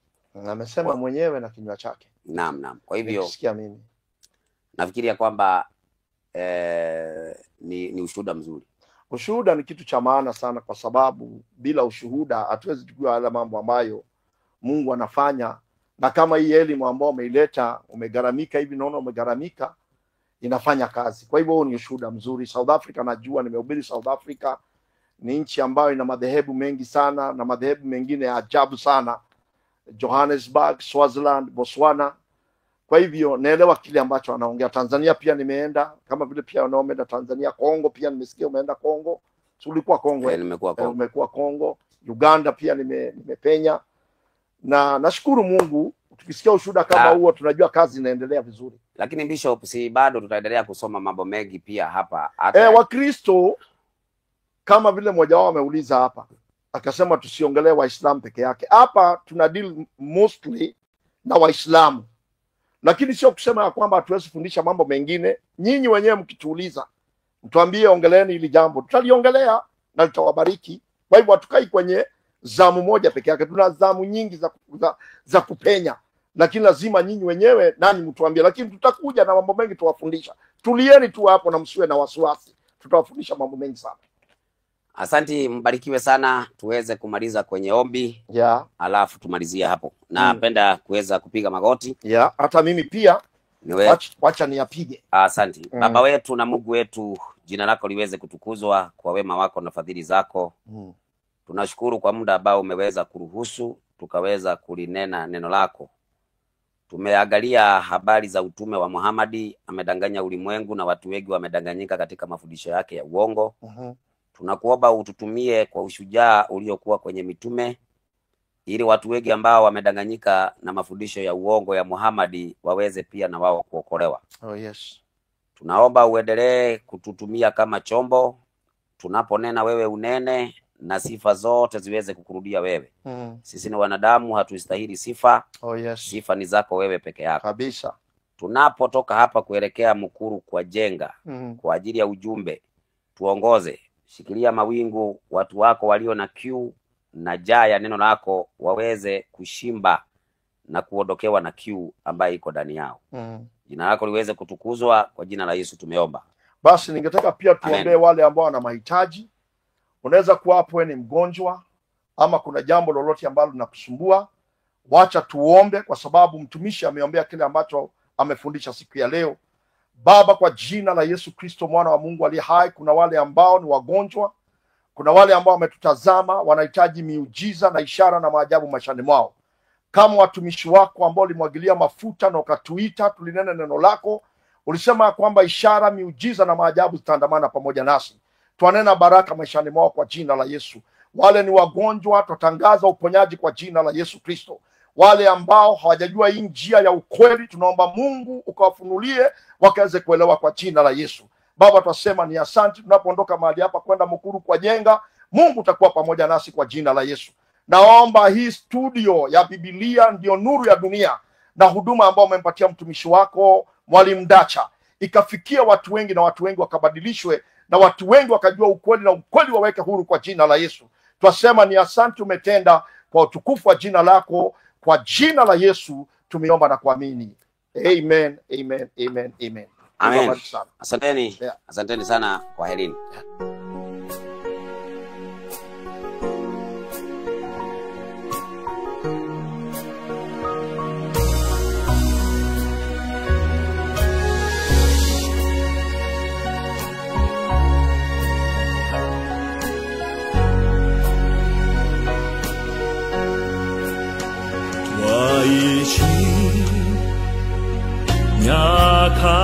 [SPEAKER 2] Amesema mwenyewe na kinywa chake.
[SPEAKER 1] Naam. Kwa hivyo
[SPEAKER 2] nisikia mimi
[SPEAKER 1] nafikiria kwamba ni ushuhuda mzuri.
[SPEAKER 2] Ushuhuda ni kitu cha maana sana, kwa sababu bila ushuhuda hatuwezi kujua yale mambo ambayo Mungu anafanya. Na kama hii elimu ambayo umeileta, umegaramika hivi, naona umegaramika, inafanya kazi. Kwa hivyo ni ushuhuda mzuri. South Africa najua, nimehubiri South Africa. Ni nchi ambayo ina madhehebu mengi sana na madhehebu mengine ya ajabu sana. Johannesburg, Swaziland, Botswana. Kwa hivyo naelewa kile ambacho anaongea. Tanzania pia nimeenda, kama vile pia unaoenda Tanzania. Kongo pia nimesikia umeenda Kongo. Si ulikuwa Kongo?
[SPEAKER 1] Nimekuwa Kongo.
[SPEAKER 2] Umekuwa Kongo. Uganda pia nimepenya. Na nashukuru Mungu, tukisikia ushuhuda kama huo tunajua kazi inaendelea vizuri.
[SPEAKER 1] Lakini Bishop, si bado tutaendelea kusoma mambo mengi pia hapa.
[SPEAKER 2] Wakristo kama vile mmoja wao ameuliza hapa, akasema tusiongelee Waislamu peke yake. Hapa tuna deal mostly na Waislamu. Lakini sio kusema ya kwamba hatuwezi fundisha mambo mengine. Nyinyi wenyewe mkituuliza, mtuambie ongeleeni hili jambo, tutaliongelea na litawabariki. Kwa hivyo hatukai kwenye zamu moja peke yake. Tuna zamu nyingi za kupenya. Lakini lazima nyinyi wenyewe nani mtuambie. Lakini tutakuja na mambo mengi tuwafundisha. Tulieni tu hapo na msiwe na wasiwasi. Tutawafundisha mambo mengi sana.
[SPEAKER 1] Asante, mbarikiwe sana. Tuweze kumaliza kwenye ombi. Alafu tumalizia hapo. Napenda kuweza kupiga magoti.
[SPEAKER 2] Hata mimi pia wacha niyapige.
[SPEAKER 1] Asante. Baba wetu na Mungu wetu, jina lako liweze kutukuzwa kwa wema wako na fadhili zako. Tunashukuru kwa muda ambao umeweza kuruhusu tukaweza kulinena neno lako. Tumeangalia habari za utume wa Muhammad, amedanganya ulimwengu na watu wengi wamedanganyika katika mafundisho yake ya uongo. Tunakuomba ututumie kwa ushujaa uliokuwa kwenye mitume, ili watu wengi ambao wamedanganyika na mafundisho ya uongo ya Muhammad waweze pia na wao kuokolewa. Tunaomba uendelee kututumia kama chombo, tunaponena wewe unene na sifa zote ziweze kukurudia wewe. Sisi ni wanadamu, hatustahili sifa. Sifa ni zako wewe peke yako
[SPEAKER 2] kabisa.
[SPEAKER 1] Tunapotoka hapa kuelekea Mukuru kwa Jenga kwa ajili ya ujumbe, tuongoze. Shikilia mawingu, watu wako walio na kiu na njaa ya neno lako waweze kushimba na kuondokewa na kiu ambayo iko ndani yao. Jina lako liweze kutukuzwa, kwa jina la Yesu tumeomba.
[SPEAKER 2] Basi ningetaka pia tuombee wale ambao wana mahitaji. Unaweza kuwa hapo wewe ni mgonjwa ama kuna jambo lolote ambalo linakusumbua. Wacha tuombe, kwa sababu mtumishi ameombea kile ambacho amefundisha siku ya leo. Baba, kwa jina la Yesu Kristo mwana wa Mungu aliye hai, kuna wale ambao ni wagonjwa, kuna wale ambao wametutazama wanahitaji miujiza na ishara na maajabu maishani mwao. kama watumishi wako ambao ulimwagilia mafuta na ukatuita tulinena neno lako. Ulisema kwamba ishara, miujiza na maajabu zitaandamana pamoja nasi. Twanena baraka maishani mwao kwa jina la Yesu. Wale ni wagonjwa, twatangaza uponyaji kwa jina la Yesu Kristo. Wale ambao hawajajua hii njia ya ukweli, tunaomba Mungu ukawafunulie wakaweze kuelewa kwa jina la Yesu. Baba, twasema ni asante. Tunapoondoka mahali hapa kwenda Mukuru kwa Jenga, Mungu utakuwa pamoja nasi kwa jina la Yesu. Naomba hii studio ya Biblia ndio nuru ya dunia na huduma ambao umempatia mtumishi wako Mwalimu Ndacha ikafikia watu wengi, na watu wengi wakabadilishwe, na watu wengi wakajua ukweli, na ukweli waweke huru kwa jina la Yesu. Twasema ni asante, umetenda kwa utukufu wa jina lako. Kwa jina la Yesu tumeomba na kuamini. Amen, amen, amen, amen.
[SPEAKER 1] Amen. Asanteni. Yeah. Asanteni sana. Kwaherini.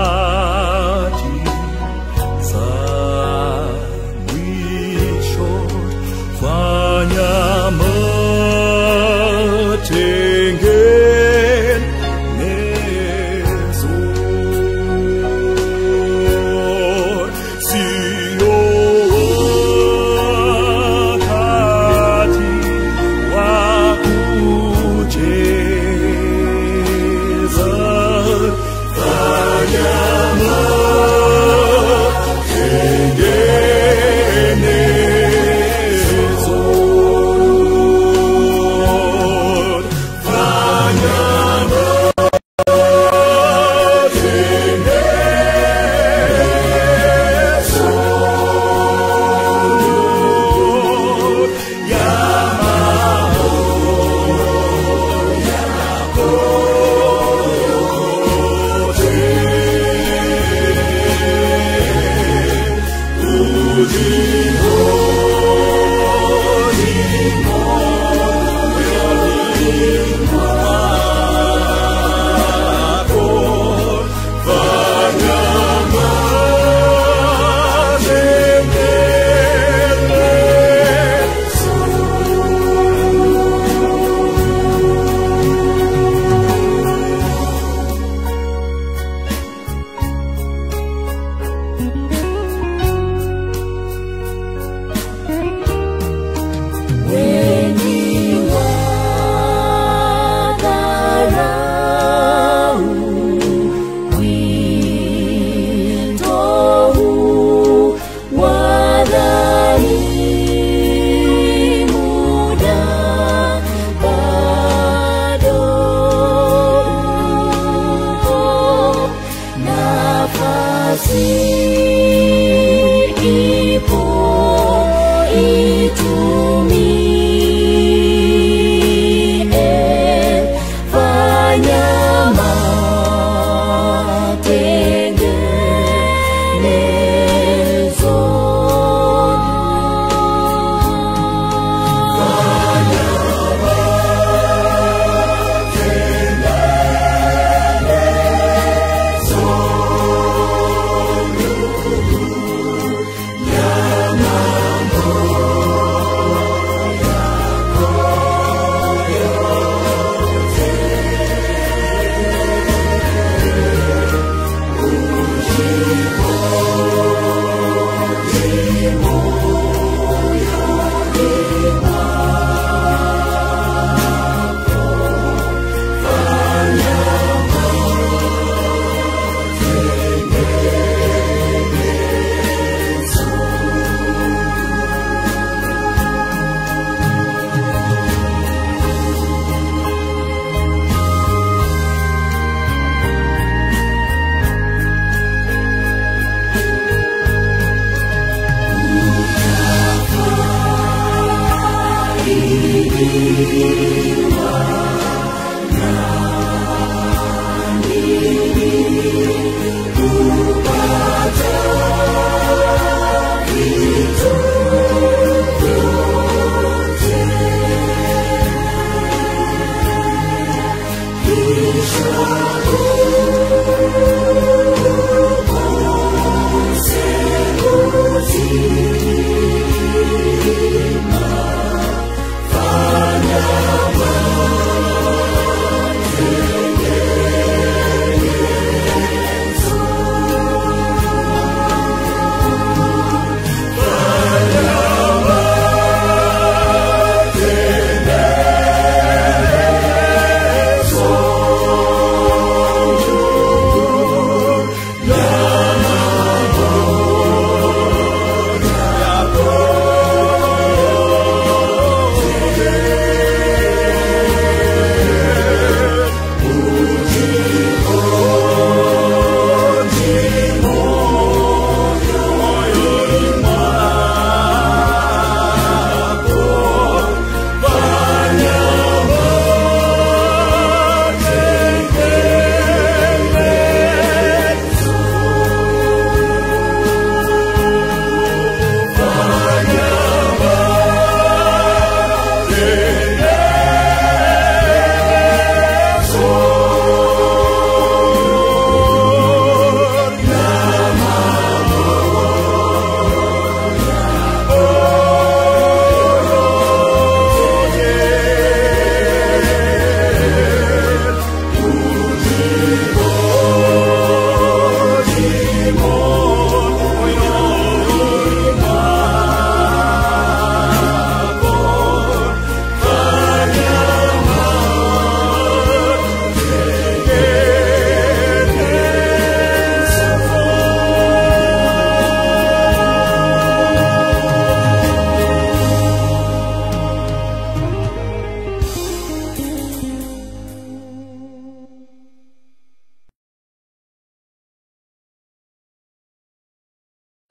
[SPEAKER 5] nyakati za mwisho, fanya matengenezo, sio wakati wa kucheza.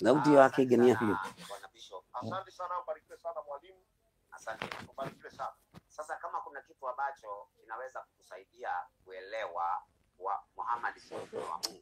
[SPEAKER 1] Sauti yake gani yake?
[SPEAKER 2] Bwana Bishop. Asante sana, ubarikiwe sana mwalimu. Asante, ubarikiwe sana. Sasa kama kuna kitu ambacho kinaweza kukusaidia kuelewa wa Muhammad sio wa Mungu.